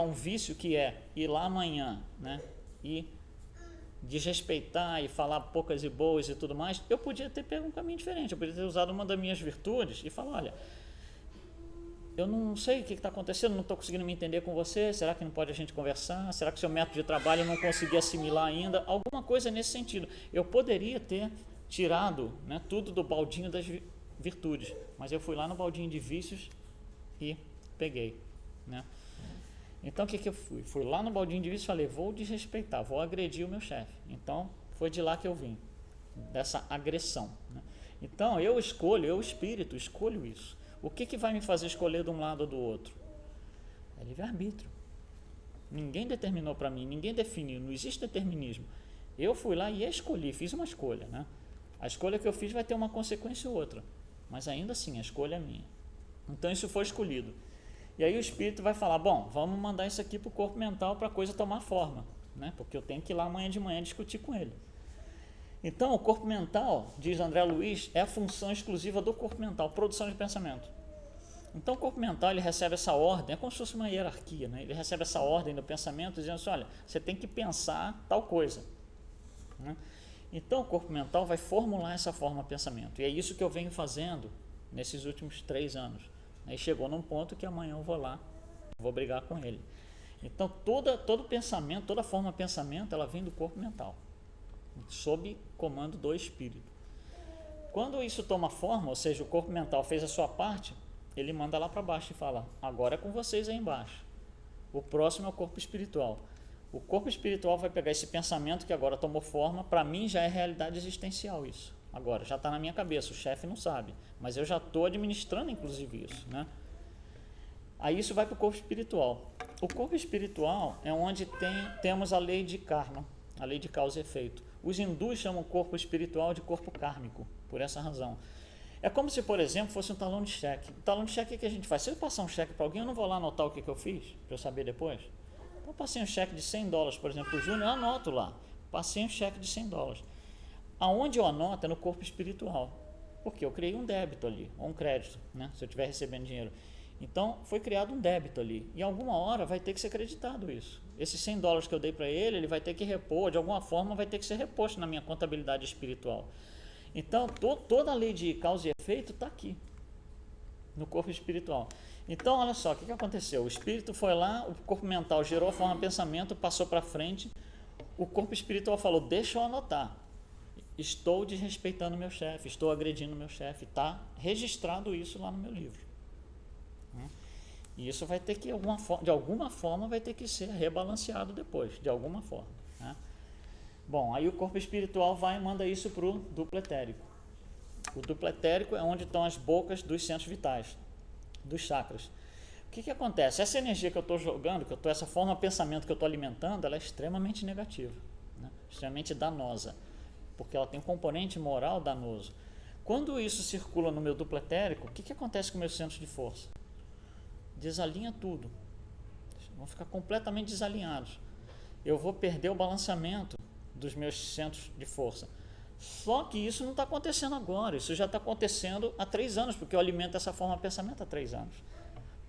um vício que é ir lá amanhã, né, e desrespeitar e falar poucas e boas e tudo mais, eu podia ter pego um caminho diferente. Eu podia ter usado uma das minhas virtudes e falar, olha, eu não sei o que está acontecendo, não estou conseguindo me entender com você, será que não pode a gente conversar? Será que seu método de trabalho eu não consegui assimilar ainda? Alguma coisa nesse sentido. Eu poderia ter tirado, né, tudo do baldinho das virtudes, mas eu fui lá no baldinho de vícios e peguei, né? Então o que eu fui? Fui lá no baldinho de vícios e falei, vou desrespeitar, vou agredir o meu chefe. Então foi de lá que eu vim, dessa agressão, né? Então eu espírito, escolho isso. O que vai me fazer escolher de um lado ou do outro? É livre-arbítrio. Ninguém determinou para mim, ninguém definiu, não existe determinismo. Eu fui lá e escolhi, fiz uma escolha, né? A escolha que eu fiz vai ter uma consequência ou outra, mas ainda assim a escolha é minha. Então isso foi escolhido. E aí o espírito vai falar, bom, vamos mandar isso aqui para o corpo mental para a coisa tomar forma, né? Porque eu tenho que ir lá amanhã de manhã discutir com ele. Então o corpo mental, diz André Luiz, é a função exclusiva do corpo mental, produção de pensamento. Então o corpo mental ele recebe essa ordem, é como se fosse uma hierarquia, né? Ele recebe essa ordem do pensamento dizendo assim, olha, você tem que pensar tal coisa, né? Então o corpo mental vai formular essa forma de pensamento. E é isso que eu venho fazendo nesses últimos 3 anos. Aí chegou num ponto que amanhã eu vou lá, vou brigar com ele. Então todo pensamento, toda forma de pensamento, ela vem do corpo mental, sob comando do espírito. Quando isso toma forma, ou seja, o corpo mental fez a sua parte, ele manda lá para baixo e fala, agora é com vocês aí embaixo. O próximo é o corpo espiritual. O corpo espiritual vai pegar esse pensamento que agora tomou forma, para mim já é realidade existencial isso. Agora, já está na minha cabeça, o chefe não sabe, mas eu já estou administrando inclusive isso, né? Aí isso vai para o corpo espiritual. O corpo espiritual é onde temos a lei de karma, a lei de causa e efeito. Os hindus chamam o corpo espiritual de corpo kármico, por essa razão. É como se, por exemplo, fosse um talão de cheque. O talão de cheque, o que a gente faz? Se eu passar um cheque para alguém, eu não vou lá anotar o que eu fiz, para eu saber depois. Então, eu passei um cheque de $100, por exemplo, para o Júnior, eu anoto lá. Passei um cheque de $100. Aonde eu anoto é no corpo espiritual, porque eu criei um débito ali, ou um crédito, né? Se eu estiver recebendo dinheiro. Então, foi criado um débito ali, e alguma hora vai ter que ser creditado isso. Esses $100 que eu dei para ele vai ter que repor, de alguma forma vai ter que ser reposto na minha contabilidade espiritual. Então, toda a lei de causa e efeito está aqui, no corpo espiritual. Então, olha só, o que aconteceu? O espírito foi lá, o corpo mental gerou a forma de pensamento, passou para frente, o corpo espiritual falou, deixa eu anotar. Estou desrespeitando meu chefe, estou agredindo meu chefe, está registrado isso lá no meu livro. E isso vai ter que, de alguma forma, vai ter que ser rebalanceado depois, de alguma forma, né? Bom, aí o corpo espiritual vai e manda isso para o duplo etérico. O duplo etérico é onde estão as bocas dos centros vitais, dos chakras. O que acontece? Essa energia que eu estou jogando, essa forma de pensamento que eu estou alimentando, ela é extremamente negativa, né? Extremamente danosa, porque ela tem um componente moral danoso. Quando isso circula no meu duplo etérico, o que acontece com meus centros de força? Desalinha tudo. Vão ficar completamente desalinhados. Eu vou perder o balanceamento dos meus centros de força. Só que isso não está acontecendo agora, isso já está acontecendo há 3 anos, porque eu alimento essa forma de pensamento há 3 anos.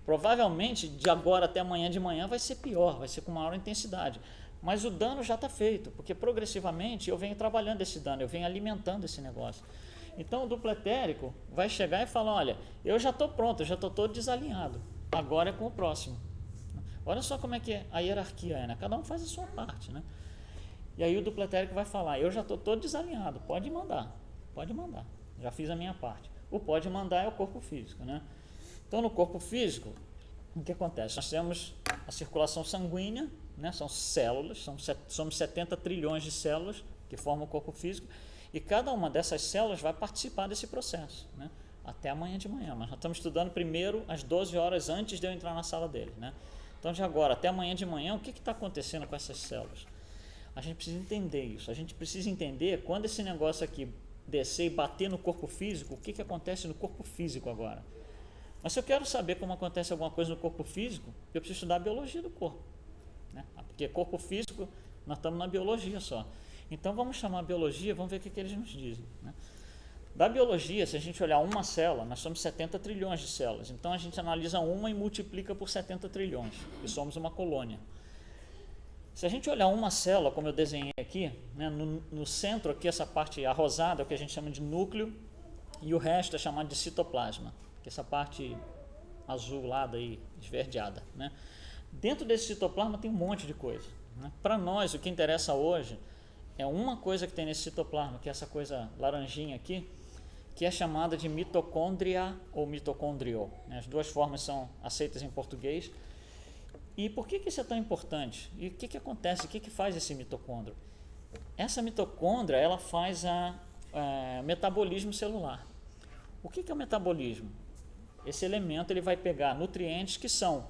Provavelmente, de agora até amanhã de manhã vai ser pior, vai ser com maior intensidade. Mas o dano já está feito, porque progressivamente eu venho trabalhando esse dano, eu venho alimentando esse negócio. Então o duplo etérico vai chegar e falar, olha, eu já estou pronto, eu já estou todo desalinhado, agora é com o próximo. Olha só como é que a hierarquia é, né? Cada um faz a sua parte, né? E aí o duplo etérico vai falar, eu já estou todo desalinhado, pode mandar, já fiz a minha parte. O pode mandar é o corpo físico, né? Então no corpo físico, o que acontece? Nós temos a circulação sanguínea, né? São células, somos 70 trilhões de células que formam o corpo físico, e cada uma dessas células vai participar desse processo, né? Até amanhã de manhã, mas nós estamos estudando primeiro às 12 horas antes de eu entrar na sala dele, né? Então, de agora até amanhã de manhã, o que está acontecendo com essas células? A gente precisa entender isso. A gente precisa entender quando esse negócio aqui descer e bater no corpo físico, o que acontece no corpo físico agora. Mas se eu quero saber como acontece alguma coisa no corpo físico, eu preciso estudar a biologia do corpo, né? Porque corpo físico, nós estamos na biologia só. Então vamos chamar a biologia, vamos ver o que eles nos dizem, né? Da biologia, se a gente olhar uma célula, nós somos 70 trilhões de células. Então a gente analisa uma e multiplica por 70 trilhões, e somos uma colônia. Se a gente olhar uma célula, como eu desenhei aqui, né, no centro aqui, essa parte arrosada, é o que a gente chama de núcleo, e o resto é chamado de citoplasma, que é essa parte azulada e esverdeada, né? Dentro desse citoplasma tem um monte de coisa, né? Para nós, o que interessa hoje é uma coisa que tem nesse citoplasma, que é essa coisa laranjinha aqui, que é chamada de mitocôndria ou mitocôndrio, né? As duas formas são aceitas em português. E por que isso é tão importante? E o que acontece? O que faz esse mitocôndrio? Essa mitocôndria, ela faz metabolismo celular. O que é o metabolismo? Esse elemento ele vai pegar nutrientes que são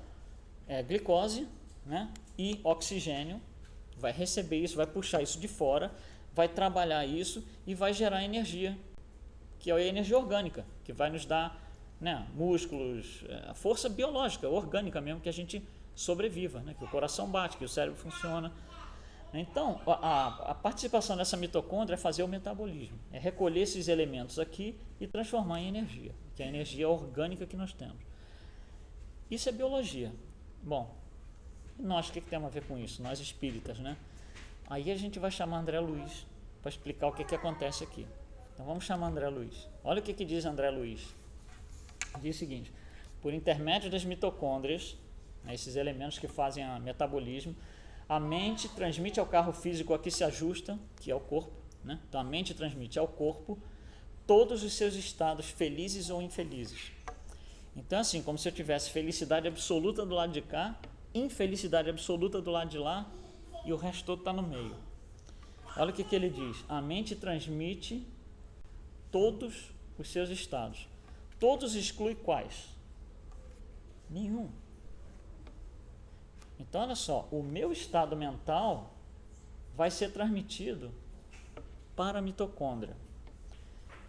glicose, né, e oxigênio, vai receber isso, vai puxar isso de fora, vai trabalhar isso e vai gerar energia, que é a energia orgânica, que vai nos dar, né, músculos, a força biológica, orgânica mesmo, que a gente sobreviva, né? Que o coração bate, que o cérebro funciona. Então, a participação dessa mitocôndria é fazer o metabolismo, é recolher esses elementos aqui e transformar em energia, que é a energia orgânica que nós temos. Isso é biologia. Bom, nós, o que temos a ver com isso? Nós espíritas, né? Aí a gente vai chamar André Luiz para explicar o que acontece aqui. Então vamos chamar André Luiz. Olha o que diz André Luiz. Diz o seguinte: por intermédio das mitocôndrias, esses elementos que fazem o metabolismo, a mente transmite ao carro físico a que se ajusta, que é o corpo, né? Então a mente transmite ao corpo todos os seus estados felizes ou infelizes. Então assim, como se eu tivesse felicidade absoluta do lado de cá, infelicidade absoluta do lado de lá, e o resto todo está no meio. Olha o que ele diz: a mente transmite todos os seus estados. Todos exclui quais? Nenhum. Então, olha só, o meu estado mental vai ser transmitido para a mitocôndria.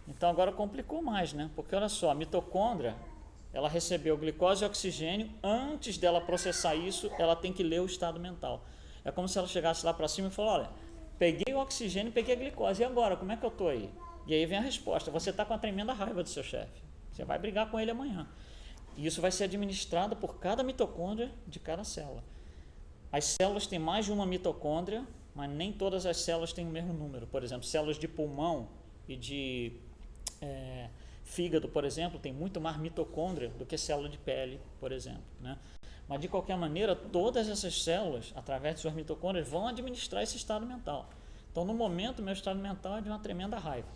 Então, agora complicou mais, né? Porque, olha só, a mitocôndria, ela recebeu glicose e oxigênio, antes dela processar isso, ela tem que ler o estado mental. É como se ela chegasse lá para cima e falasse: olha, peguei o oxigênio e peguei a glicose, e agora, como é que eu estou aí? E aí vem a resposta: você está com a tremenda raiva do seu chefe, você vai brigar com ele amanhã. E isso vai ser administrado por cada mitocôndria de cada célula. As células têm mais de uma mitocôndria, mas nem todas as células têm o mesmo número. Por exemplo, células de pulmão e de fígado, por exemplo, tem muito mais mitocôndria do que célula de pele, por exemplo, né? Mas, de qualquer maneira, todas essas células, através de suas mitocôndrias, vão administrar esse estado mental. Então, no momento, meu estado mental é de uma tremenda raiva.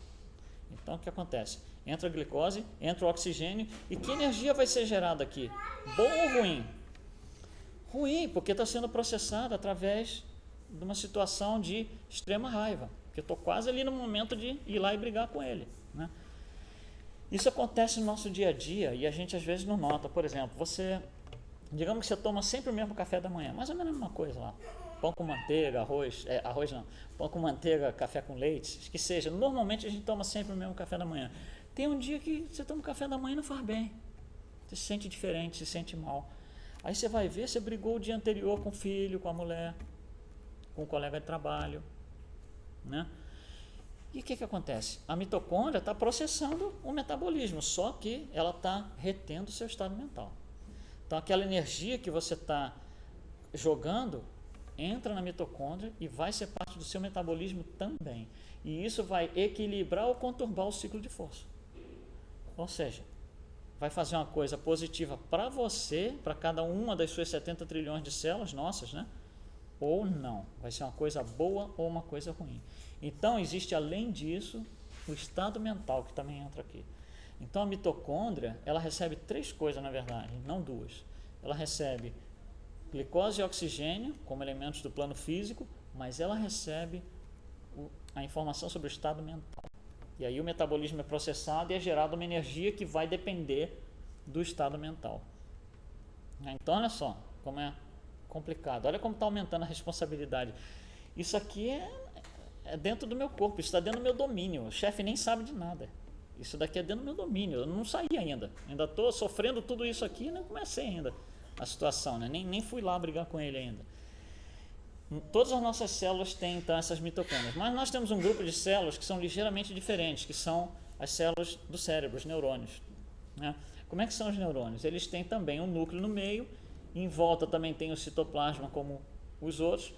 Então, o que acontece? Entra a glicose, entra o oxigênio, e que energia vai ser gerada aqui? Boa ou ruim? Ruim, porque está sendo processado através de uma situação de extrema raiva, porque eu estou quase ali no momento de ir lá e brigar com ele, né? Isso acontece no nosso dia a dia e a gente às vezes não nota. Por exemplo, digamos que você toma sempre o mesmo café da manhã, mais ou menos a mesma coisa lá, pão com manteiga, pão com manteiga, café com leite, que seja, normalmente a gente toma sempre o mesmo café da manhã. Tem um dia que você toma café da manhã e não faz bem, você se sente diferente, se sente mal. Aí você vai ver, você brigou o dia anterior com o filho, com a mulher, com o colega de trabalho, né? E o que acontece? A mitocôndria está processando o metabolismo, só que ela está retendo o seu estado mental. Então aquela energia que você está jogando entra na mitocôndria e vai ser parte do seu metabolismo também. E isso vai equilibrar ou conturbar o ciclo de força. Ou seja, vai fazer uma coisa positiva para você, para cada uma das suas 70 trilhões de células nossas, né? Ou não. Vai ser uma coisa boa ou uma coisa ruim. Então, existe além disso o estado mental que também entra aqui. Então, a mitocôndria, ela recebe 3 coisas, na verdade, não 2. Ela recebe glicose e oxigênio como elementos do plano físico, mas ela recebe a informação sobre o estado mental. E aí o metabolismo é processado e é gerada uma energia que vai depender do estado mental. Então, olha só como é complicado. Olha como está aumentando a responsabilidade. Isso aqui é dentro do meu corpo, isso está dentro do meu domínio. O chefe nem sabe de nada. Isso daqui é dentro do meu domínio. Eu não saí ainda. Ainda estou sofrendo tudo isso aqui e não comecei ainda a situação, né? Nem fui lá brigar com ele ainda. Todas as nossas células têm então essas mitocôndrias, mas nós temos um grupo de células que são ligeiramente diferentes, que são as células do cérebro, os neurônios, né? Como é que são os neurônios? Eles têm também um núcleo no meio, em volta também tem o citoplasma como os outros,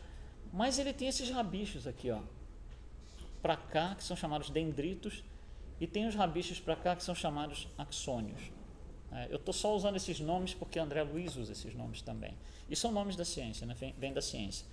mas ele tem esses rabichos aqui, ó, para cá, que são chamados dendritos, e tem os rabichos para cá que são chamados axônios. Eu estou só usando esses nomes porque André Luiz usa esses nomes também. E são nomes da ciência, né? Vem da ciência.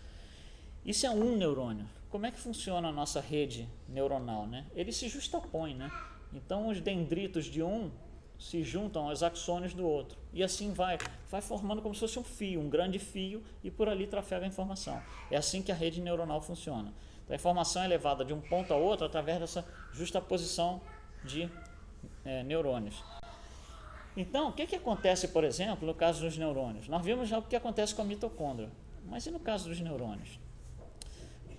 Isso é um neurônio. Como é que funciona a nossa rede neuronal, né? Ele se justapõe, né? Então os dendritos de um se juntam aos axônios do outro. E assim vai formando como se fosse um fio, um grande fio, e por ali trafega a informação. É assim que a rede neuronal funciona. Então, a informação é levada de um ponto a outro através dessa justaposição de neurônios. Então, o que acontece, por exemplo, no caso dos neurônios? Nós vimos já o que acontece com a mitocôndria, mas e no caso dos neurônios?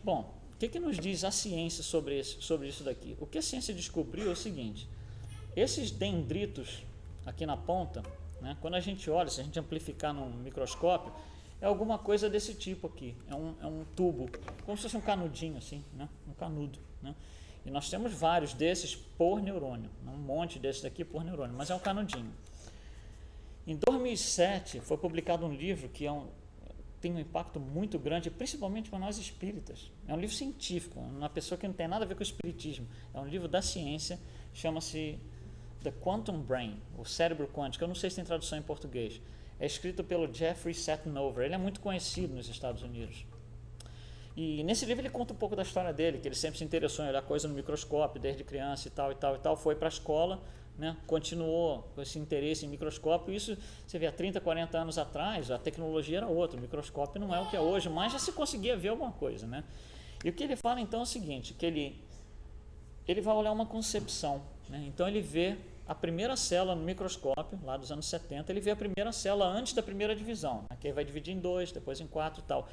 Bom, o que nos diz a ciência sobre isso daqui? O que a ciência descobriu é o seguinte: esses dendritos aqui na ponta, né, quando a gente olha, se a gente amplificar no microscópio, é alguma coisa desse tipo aqui, é um tubo, como se fosse um canudinho assim, né, um canudo, né? E nós temos vários desses por neurônio, um monte desses aqui por neurônio, mas é um canudinho. Em 2007 foi publicado um livro que tem um impacto muito grande, principalmente para nós espíritas. É um livro científico, uma pessoa que não tem nada a ver com o espiritismo. É um livro da ciência, chama-se The Quantum Brain, o cérebro quântico. Eu não sei se tem tradução em português. É escrito pelo Jeffrey Satinover. Ele é muito conhecido nos Estados Unidos. E nesse livro ele conta um pouco da história dele, que ele sempre se interessou em olhar coisa no microscópio, desde criança e tal, e tal, e tal. Foi para a escola, né? Continuou com esse interesse em microscópio. Isso, você vê, há 30, 40 anos atrás, a tecnologia era outra. O microscópio não é o que é hoje, mas já se conseguia ver alguma coisa, né? E o que ele fala então é o seguinte, que ele vai olhar uma concepção, né? Então ele vê a primeira célula no microscópio, lá dos anos 70, ele vê a primeira célula antes da primeira divisão, né? Que aí vai dividir em 2, depois em 4 e tal.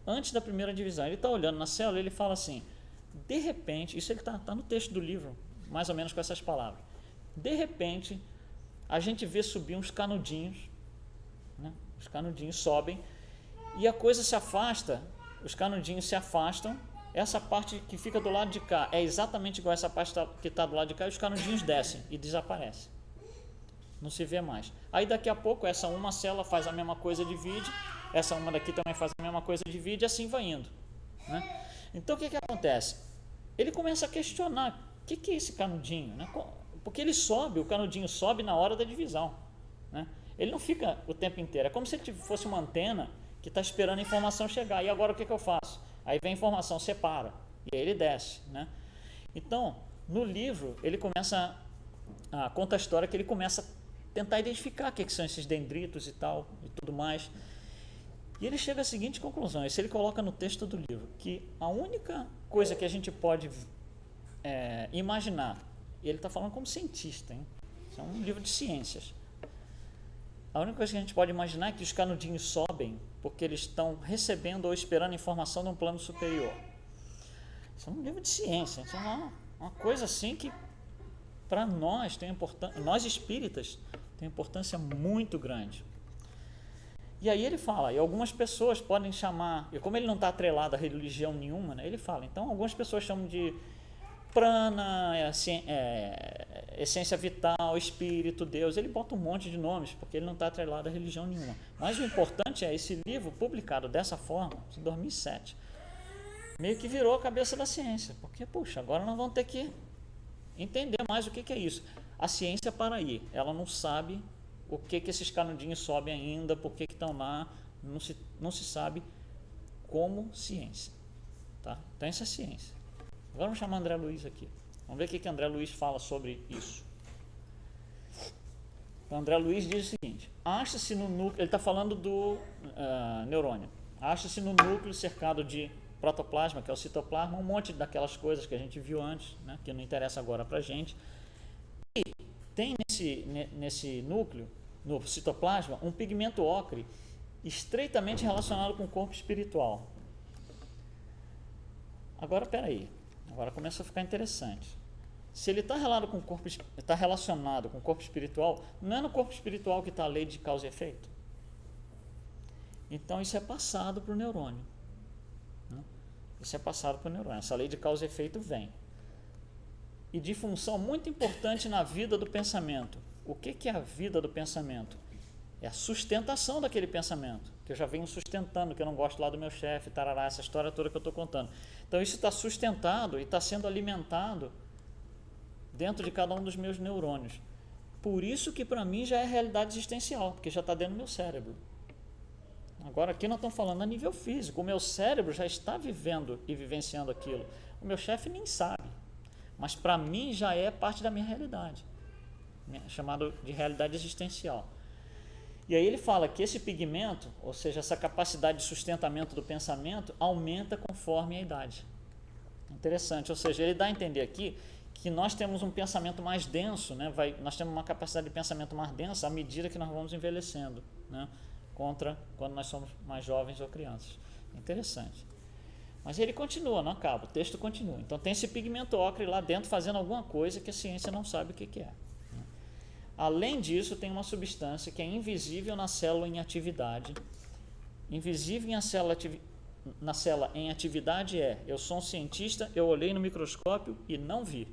Antes da primeira divisão, ele está olhando na célula e ele fala assim, de repente, isso ele está no texto do livro, mais ou menos com essas palavras, de repente, a gente vê subir uns canudinhos, né? Os canudinhos sobem e a coisa se afasta, os canudinhos se afastam, essa parte que fica do lado de cá é exatamente igual a essa parte que está do lado de cá e os canudinhos descem e desaparecem. Não se vê mais. Aí daqui a pouco essa uma célula faz a mesma coisa, divide, essa uma daqui também faz a mesma coisa, divide, e assim vai indo, né? Então o que acontece? Ele começa a questionar, o que é esse canudinho, né? Porque o canudinho sobe na hora da divisão, né? Ele não fica o tempo inteiro, é como se ele fosse uma antena que está esperando a informação chegar, e agora o que eu faço? Aí vem a informação, separa, e aí ele desce, né? Então, no livro, ele começa conta a história que ele começa a tentar identificar o que são esses dendritos e tal, e tudo mais. E ele chega à seguinte conclusão, isso ele coloca no texto do livro, que a única coisa que a gente pode imaginar, e ele está falando como cientista, hein? Isso é um livro de ciências. A única coisa que a gente pode imaginar é que os canudinhos sobem porque eles estão recebendo ou esperando informação de um plano superior. Isso é um livro de ciência, isso é uma coisa assim que para nós tem importância, nós espíritas, tem importância muito grande. E aí ele fala, e algumas pessoas podem chamar, e como ele não está atrelado a religião nenhuma, né, ele fala, então algumas pessoas chamam de prana, essência vital, espírito, Deus, ele bota um monte de nomes, porque ele não está atrelado a religião nenhuma. Mas o importante é esse livro publicado dessa forma, em 2007, meio que virou a cabeça da ciência, porque, puxa, agora nós vamos ter que entender mais o que é isso. A ciência para aí, ela não sabe o que esses canudinhos sobem ainda, por que estão lá, não se sabe como ciência, tá? Então essa é ciência. Agora vamos chamar André Luiz aqui. Vamos ver o que André Luiz fala sobre isso. Então, André Luiz diz o seguinte, acha-se no núcleo, ele está falando do neurônio, acha-se no núcleo cercado de protoplasma, que é o citoplasma, um monte daquelas coisas que a gente viu antes, né, que não interessa agora para a gente. E tem nesse núcleo, no citoplasma, um pigmento ocre estreitamente relacionado com o corpo espiritual. Agora, peraí, agora começa a ficar interessante. Se ele está relacionado com o corpo espiritual, não é no corpo espiritual que está a lei de causa e efeito? Então isso é passado para o neurônio. Né? Isso é passado para o neurônio. Essa lei de causa e efeito vem. E de função muito importante na vida do pensamento. O que é a vida do pensamento? É a sustentação daquele pensamento, que eu já venho sustentando, que eu não gosto lá do meu chefe, tarará, essa história toda que eu estou contando. Então isso está sustentado e está sendo alimentado dentro de cada um dos meus neurônios. Por isso que para mim já é realidade existencial, porque já está dentro do meu cérebro. Agora aqui nós estamos falando a nível físico, o meu cérebro já está vivendo e vivenciando aquilo. O meu chefe nem sabe, mas para mim já é parte da minha realidade, chamado de realidade existencial. E aí ele fala que esse pigmento, ou seja, essa capacidade de sustentamento do pensamento, aumenta conforme a idade. Interessante, ou seja, ele dá a entender aqui que nós temos um pensamento mais denso, né? Nós temos uma capacidade de pensamento mais densa à medida que nós vamos envelhecendo, né? Contra quando nós somos mais jovens ou crianças. Interessante. Mas ele continua, não acaba, o texto continua. Então tem esse pigmento ocre lá dentro fazendo alguma coisa que a ciência não sabe o que é. Além disso, tem uma substância que é invisível na célula em atividade. Invisível na célula em atividade eu sou um cientista, eu olhei no microscópio e não vi.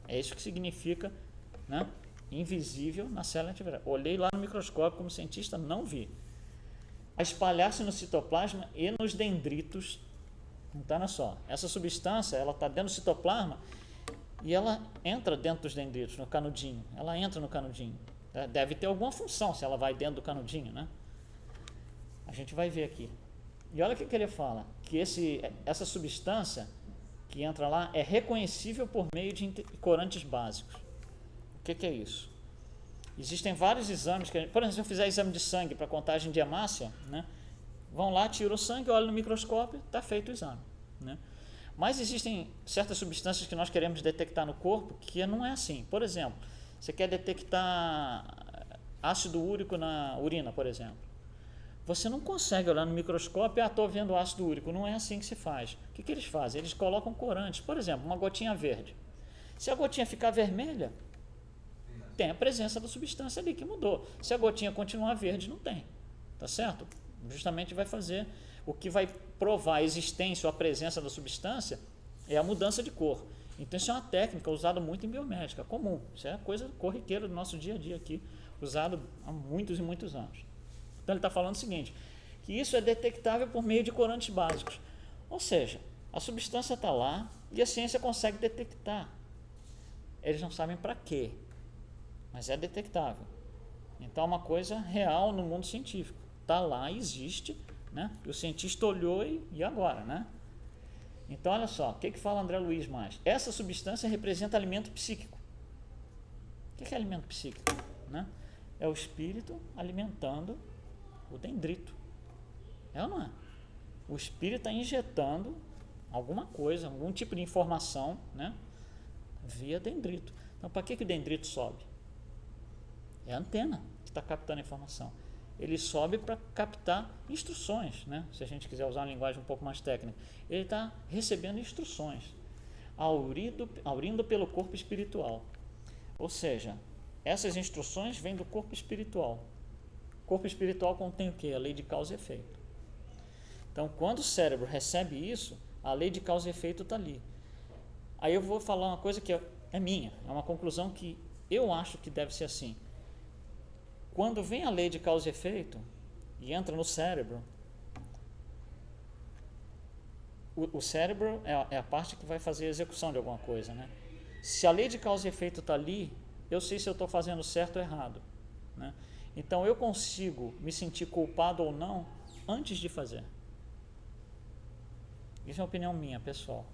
É isso que significa, né? Invisível na célula em atividade. Olhei lá no microscópio como cientista, não vi. A espalhar-se no citoplasma e nos dendritos. Então, olha só, essa substância, ela está dentro do citoplasma e ela entra dentro dos dendritos, no canudinho. Ela entra no canudinho. Deve ter alguma função se ela vai dentro do canudinho, né? A gente vai ver aqui. E olha o que ele fala, que essa substância que entra lá é reconhecível por meio de corantes básicos. O que é isso? Existem vários exames, por exemplo, se eu fizer exame de sangue para contagem de hemácia, né? Vão lá, tiram o sangue, olham no microscópio, está feito o exame, né? Mas existem certas substâncias que nós queremos detectar no corpo que não é assim. Por exemplo, você quer detectar ácido úrico na urina, por exemplo. Você não consegue olhar no microscópio e estou vendo ácido úrico. Não é assim que se faz. O que eles fazem? Eles colocam corantes. Por exemplo, uma gotinha verde. Se a gotinha ficar vermelha, tem a presença da substância ali que mudou. Se a gotinha continuar verde, não tem. Tá certo? Justamente vai fazer... O que vai provar a existência ou a presença da substância é a mudança de cor. Então isso é uma técnica usada muito em biomédica, comum. Isso é coisa corriqueira do nosso dia a dia aqui, usado há muitos e muitos anos. Então ele está falando o seguinte, que isso é detectável por meio de corantes básicos. Ou seja, a substância está lá e a ciência consegue detectar. Eles não sabem para quê, mas é detectável. Então é uma coisa real no mundo científico. Está lá, existe, né? E o cientista olhou e agora, né? Então olha só, o que fala André Luiz mais? Essa substância representa alimento psíquico. O que é alimento psíquico? Né? É o espírito alimentando o dendrito. É ou não é? O espírito está injetando alguma coisa, algum tipo de informação, né? Via dendrito. Então para que o dendrito sobe? É a antena que está captando a informação. Ele sobe para captar instruções, né? Se a gente quiser usar uma linguagem um pouco mais técnica. Ele está recebendo instruções, aurindo pelo corpo espiritual. Ou seja, essas instruções vêm do corpo espiritual. O corpo espiritual contém o quê? A lei de causa e efeito. Então, quando o cérebro recebe isso, a lei de causa e efeito está ali. Aí eu vou falar uma coisa que é minha, é uma conclusão que eu acho que deve ser assim. Quando vem a lei de causa e efeito e entra no cérebro, o cérebro é a parte que vai fazer a execução de alguma coisa, né? Se a lei de causa e efeito está ali, eu sei se eu estou fazendo certo ou errado, né? Então eu consigo me sentir culpado ou não antes de fazer. Isso é uma opinião minha, pessoal.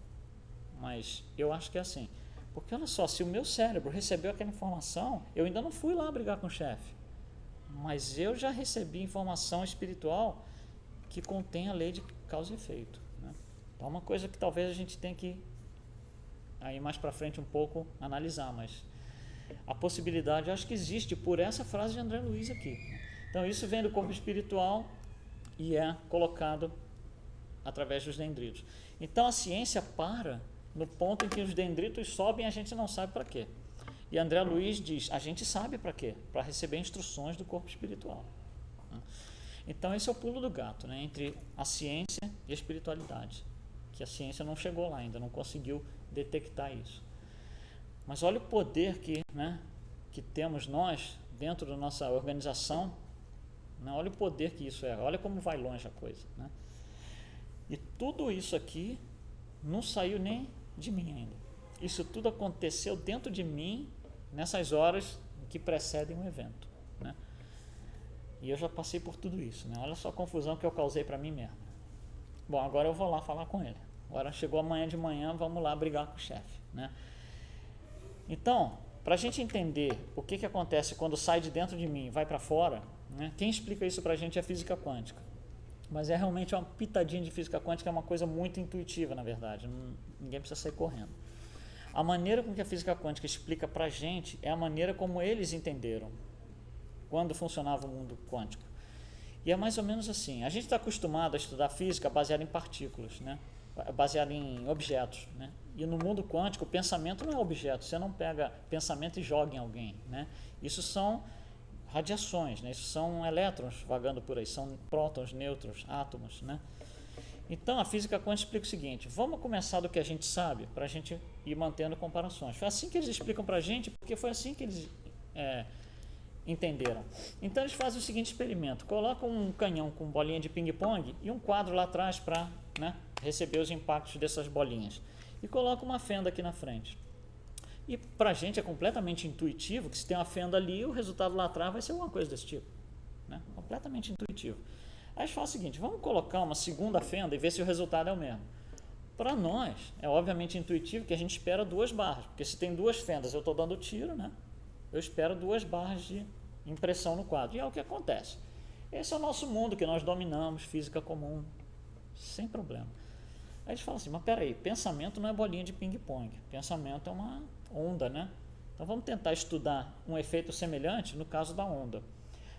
Mas eu acho que é assim. Porque olha só, se o meu cérebro recebeu aquela informação, eu ainda não fui lá brigar com o chefe. Mas eu já recebi informação espiritual que contém a lei de causa e efeito, né? Então é uma coisa que talvez a gente tenha que aí mais para frente um pouco analisar, mas a possibilidade eu acho que existe por essa frase de André Luiz aqui. Então isso vem do corpo espiritual e é colocado através dos dendritos. Então a ciência para no ponto em que os dendritos sobem e a gente não sabe para quê. E André Luiz diz, a gente sabe para quê? Para receber instruções do corpo espiritual. Então esse é o pulo do gato, né, entre a ciência e a espiritualidade, que a ciência não chegou lá ainda, não conseguiu detectar isso. Mas olha o poder que temos nós dentro da nossa organização, né, olha o poder que isso é, olha como vai longe a coisa. Né? E tudo isso aqui não saiu nem de mim ainda. Isso tudo aconteceu dentro de mim nessas horas que precedem um evento. Né? E eu já passei por tudo isso. Né? Olha só a confusão que eu causei para mim mesmo. Bom, agora eu vou lá falar com ele. Agora chegou amanhã de manhã, vamos lá brigar com o chefe. Né? Então, para a gente entender o que acontece quando sai de dentro de mim e vai para fora, né? Quem explica isso para a gente é a física quântica. Mas é realmente uma pitadinha de física quântica, é uma coisa muito intuitiva, na verdade. Ninguém precisa sair correndo. A maneira com que a física quântica explica para a gente é a maneira como eles entenderam quando funcionava o mundo quântico. E é mais ou menos assim. A gente está acostumado a estudar física baseada em partículas, né? Baseada em objetos. Né? E no mundo quântico, o pensamento não é objeto. Você não pega pensamento e joga em alguém. Né? Isso são radiações, né? Isso são elétrons vagando por aí, são prótons, nêutrons, átomos. Né? Então a física quântica explica o seguinte, vamos começar do que a gente sabe para a gente ir mantendo comparações. Foi assim que eles explicam para a gente, porque foi assim que eles entenderam. Então eles fazem o seguinte experimento, colocam um canhão com bolinha de ping-pong e um quadro lá atrás para, né, receber os impactos dessas bolinhas. E colocam uma fenda aqui na frente. E para a gente é completamente intuitivo que se tem uma fenda ali, o resultado lá atrás vai ser alguma coisa desse tipo. Né? Completamente intuitivo. Aí a gente fala o seguinte, vamos colocar uma segunda fenda e ver se o resultado é o mesmo. Para nós, é obviamente intuitivo que a gente espera 2 barras, porque se tem 2 fendas, eu estou dando tiro, né? Eu espero 2 barras de impressão no quadro. E é o que acontece. Esse é o nosso mundo que nós dominamos, física comum, sem problema. Aí a gente fala assim, mas peraí, pensamento não é bolinha de ping-pong, pensamento é uma onda, né? Então vamos tentar estudar um efeito semelhante no caso da onda.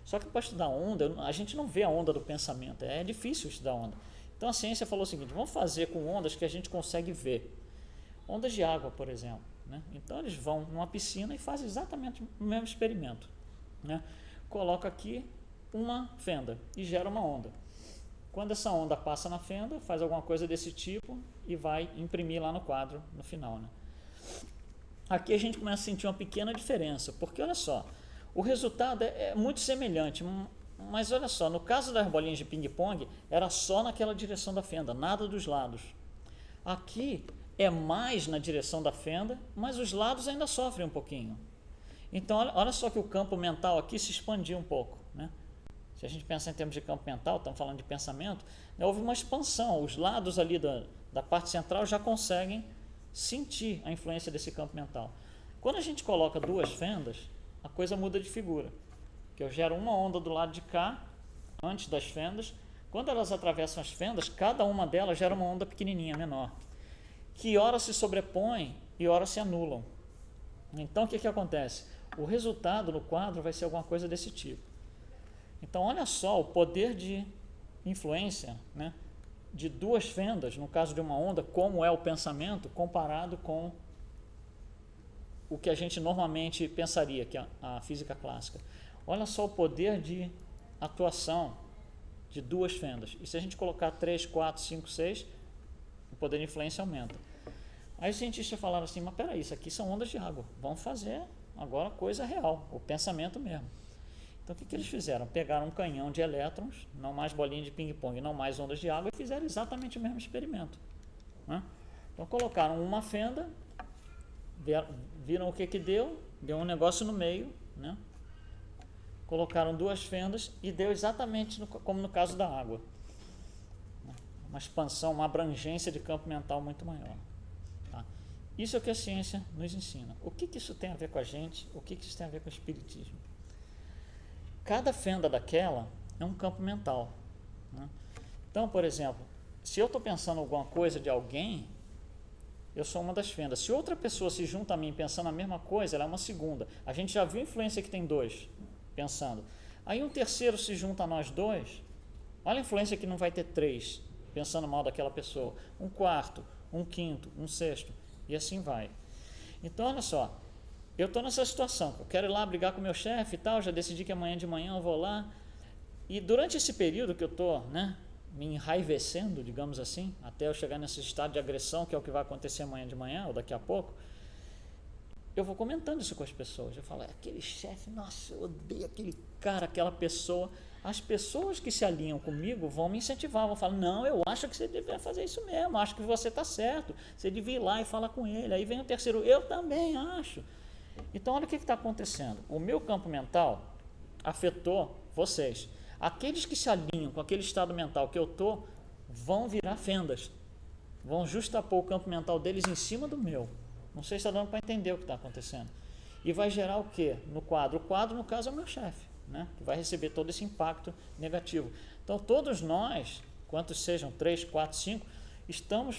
Só que para estudar onda, a gente não vê a onda do pensamento, é difícil estudar onda. Então a ciência falou o seguinte, vamos fazer com ondas que a gente consegue ver. Ondas de água, por exemplo. Né? Então eles vão numa piscina e fazem exatamente o mesmo experimento. Né? Coloca aqui uma fenda e gera uma onda. Quando essa onda passa na fenda, faz alguma coisa desse tipo e vai imprimir lá no quadro no final. Né? Aqui a gente começa a sentir uma pequena diferença, porque olha só, o resultado é muito semelhante, mas olha só, no caso das bolinhas de ping-pong, era só naquela direção da fenda, nada dos lados. Aqui é mais na direção da fenda, mas os lados ainda sofrem um pouquinho. Então olha só que o campo mental aqui se expandiu um pouco. Né? Se a gente pensar em termos de campo mental, estamos falando de pensamento, né, houve uma expansão, os lados ali da parte central já conseguem sentir a influência desse campo mental. Quando a gente coloca 2 fendas, a coisa muda de figura, que eu gero uma onda do lado de cá, antes das fendas, quando elas atravessam as fendas, cada uma delas gera uma onda pequenininha, menor, que ora se sobrepõem e ora se anulam. Então o que acontece? O resultado no quadro vai ser alguma coisa desse tipo. Então olha só o poder de influência, né, de 2 fendas, no caso de uma onda, como é o pensamento, comparado com o que a gente normalmente pensaria, que é a física clássica. Olha só o poder de atuação de 2 fendas. E se a gente colocar 3, 4, 5, 6, o poder de influência aumenta. Aí os cientistas falaram assim, mas peraí, isso aqui são ondas de água. Vamos fazer agora coisa real, o pensamento mesmo. Então o que eles fizeram? Pegaram um canhão de elétrons, não mais bolinha de ping-pong, não mais ondas de água, e fizeram exatamente o mesmo experimento. Né? Então colocaram uma fenda, viram o que deu um negócio no meio, né? Colocaram 2 fendas e deu exatamente como no caso da água. Uma expansão, uma abrangência de campo mental muito maior. Tá? Isso é o que a ciência nos ensina. O que isso tem a ver com a gente? O que isso tem a ver com o espiritismo? Cada fenda daquela é um campo mental. Né? Então, por exemplo, se eu estou pensando alguma coisa de alguém, eu sou uma das fendas. Se outra pessoa se junta a mim pensando a mesma coisa, ela é uma segunda. A gente já viu a influência que tem 2 pensando. Aí um terceiro se junta a nós dois, olha a influência que não vai ter três, pensando mal daquela pessoa. Um quarto, um quinto, um sexto, e assim vai. Então, olha só, eu estou nessa situação, eu quero ir lá brigar com o meu chefe e tal, já decidi que amanhã de manhã eu vou lá, e durante esse período que eu estou, me enraivecendo, digamos assim, até eu chegar nesse estado de agressão, que é o que vai acontecer amanhã de manhã, ou daqui a pouco, eu vou comentando isso com as pessoas. Eu falo, aquele chefe, nossa, eu odeio aquele cara, aquela pessoa. As pessoas que se alinham comigo vão me incentivar, vão falar, não, eu acho que você deveria fazer isso mesmo, acho que você está certo, você devia ir lá e falar com ele. Aí vem o terceiro, eu também acho. Então, olha o que está acontecendo. O meu campo mental afetou vocês. Aqueles que se alinham com aquele estado mental que eu estou, vão virar fendas. Vão justapor o campo mental deles em cima do meu. Não sei se está dando para entender o que está acontecendo. E vai gerar o quê no quadro? O quadro, no caso, é o meu chefe, que vai receber todo esse impacto negativo. Então, todos nós, quantos sejam, 3, 4, 5, estamos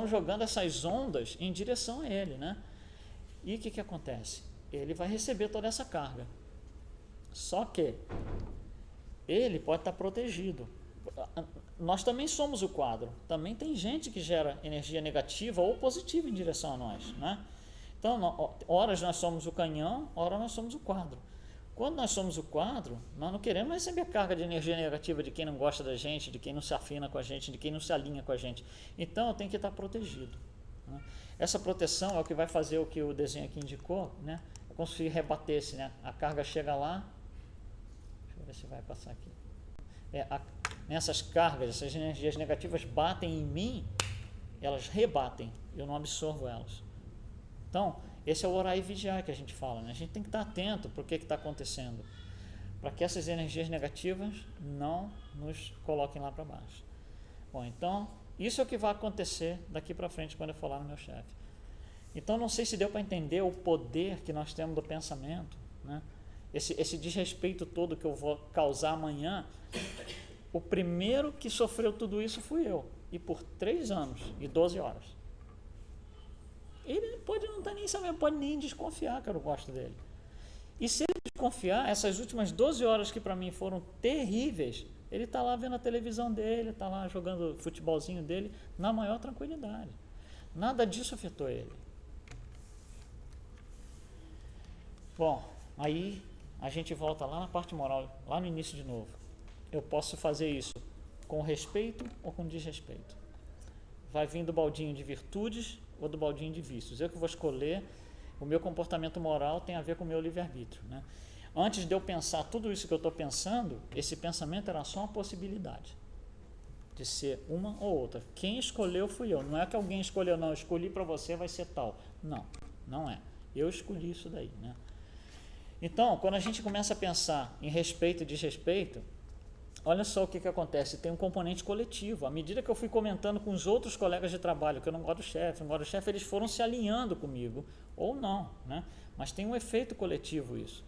jogando essas ondas em direção a ele, E o que acontece? Ele vai receber toda essa carga. Só que ele pode estar protegido. Nós também somos o quadro. Também tem gente que gera energia negativa ou positiva em direção a nós, Então, horas nós somos o canhão, horas nós somos o quadro. Quando nós somos o quadro, nós não queremos receber carga de energia negativa de quem não gosta da gente, de quem não se afina com a gente, de quem não se alinha com a gente. Então, eu tenho que estar protegido. Essa proteção é o que vai fazer o que o desenho aqui indicou, Eu conseguir rebater-se, A carga chega lá, deixa eu ver se vai passar aqui. Nessas cargas, essas energias negativas batem em mim, elas rebatem, eu não absorvo elas. Então, esse é o orar e vigiar que a gente fala, A gente tem que estar atento para o que está acontecendo, para que essas energias negativas não nos coloquem lá para baixo. Bom, então, isso é o que vai acontecer daqui para frente quando eu for lá no meu chefe. Então, não sei se deu para entender o poder que nós temos do pensamento, Esse desrespeito todo que eu vou causar amanhã. O primeiro que sofreu tudo isso fui eu, e por 3 anos e 12 horas. Ele pode não estar nem sabendo, pode nem desconfiar que eu não gosto dele. E se ele desconfiar, essas últimas 12 horas que para mim foram terríveis, ele está lá vendo a televisão dele, está lá jogando o futebolzinho dele, na maior tranquilidade. Nada disso afetou ele. Bom, aí a gente volta lá na parte moral, lá no início de novo. Eu posso fazer isso com respeito ou com desrespeito. Vai vir do baldinho de virtudes ou do baldinho de vícios. Eu que vou escolher. O meu comportamento moral tem a ver com o meu livre-arbítrio. Antes de eu pensar tudo isso que eu estou pensando, esse pensamento era só uma possibilidade de ser uma ou outra. Quem escolheu fui eu. Não é que alguém escolheu, não, eu escolhi para você, vai ser tal. Não, não é. Eu escolhi isso daí. Então, quando a gente começa a pensar em respeito e desrespeito, olha só o que acontece, tem um componente coletivo. À medida que eu fui comentando com os outros colegas de trabalho, que eu não gosto do chefe, eles foram se alinhando comigo, ou não, Mas tem um efeito coletivo isso.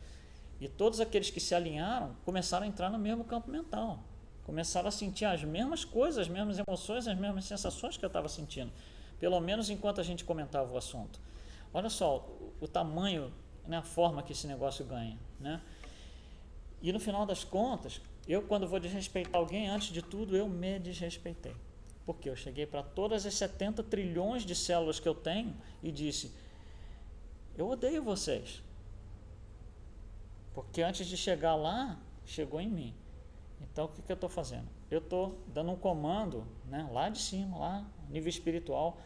E todos aqueles que se alinharam começaram a entrar no mesmo campo mental, começaram a sentir as mesmas coisas, as mesmas emoções, as mesmas sensações que eu estava sentindo, pelo menos enquanto a gente comentava o assunto. Olha só o tamanho, a forma que esse negócio ganha, E no final das contas, eu, quando vou desrespeitar alguém, antes de tudo, eu me desrespeitei. Porque eu cheguei para todas as 70 trilhões de células que eu tenho e disse, eu odeio vocês. Porque antes de chegar lá, chegou em mim. Então, o que eu estou fazendo? Eu estou dando um comando, lá de cima, lá no nível espiritual,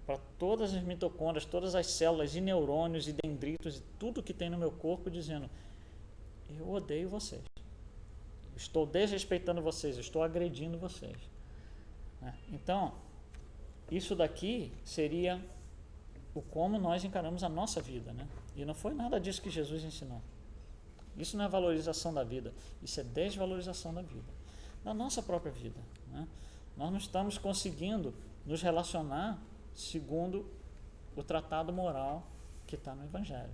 para todas as mitocôndrias, todas as células e neurônios e dendritos e tudo que tem no meu corpo, dizendo, eu odeio vocês. Estou desrespeitando vocês, estou agredindo vocês. Então, isso daqui seria o como nós encaramos a nossa vida, E não foi nada disso que Jesus ensinou. Isso não é valorização da vida, isso é desvalorização da vida, da nossa própria vida. Nós não estamos conseguindo nos relacionar segundo o tratado moral que está no Evangelho.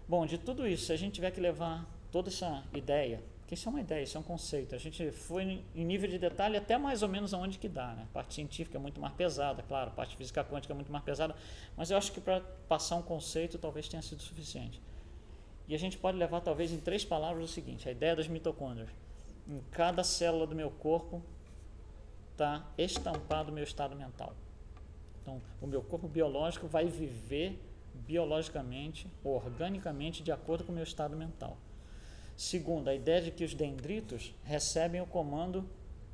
Bom, de tudo isso, se a gente tiver que levar toda essa ideia, que isso é uma ideia, isso é um conceito, a gente foi em nível de detalhe até mais ou menos aonde que dá, A parte científica é muito mais pesada, claro, a parte física quântica é muito mais pesada, mas eu acho que para passar um conceito talvez tenha sido suficiente. E a gente pode levar talvez em 3 palavras o seguinte: a ideia das mitocôndrias. Em cada célula do meu corpo está estampado o meu estado mental. Então, o meu corpo biológico vai viver biologicamente, organicamente, de acordo com o meu estado mental. Segundo, a ideia de que os dendritos recebem o comando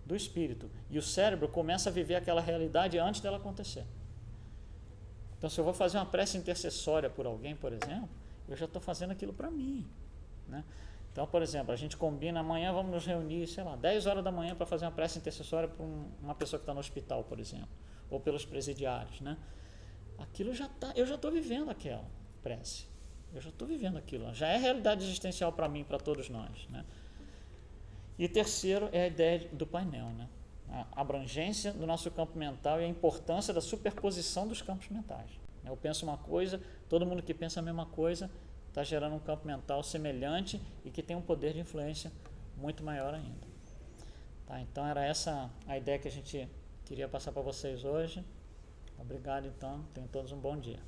do espírito e o cérebro começa a viver aquela realidade antes dela acontecer. Então, se eu vou fazer uma prece intercessória por alguém, por exemplo, eu já estou fazendo aquilo para mim, né? Então, por exemplo, a gente combina, amanhã vamos nos reunir, 10 horas da manhã para fazer uma prece intercessória para uma pessoa que está no hospital, por exemplo, ou pelos presidiários, né? Aquilo eu já estou vivendo aquela prece, eu já estou vivendo aquilo, já é realidade existencial para mim, para todos nós, né? E terceiro é a ideia do painel, né? A abrangência do nosso campo mental e a importância da superposição dos campos mentais. Eu penso uma coisa, todo mundo que pensa a mesma coisa está gerando um campo mental semelhante e que tem um poder de influência muito maior ainda. Tá, então era essa a ideia que a gente queria passar para vocês hoje. Obrigado, então. Tenham todos um bom dia.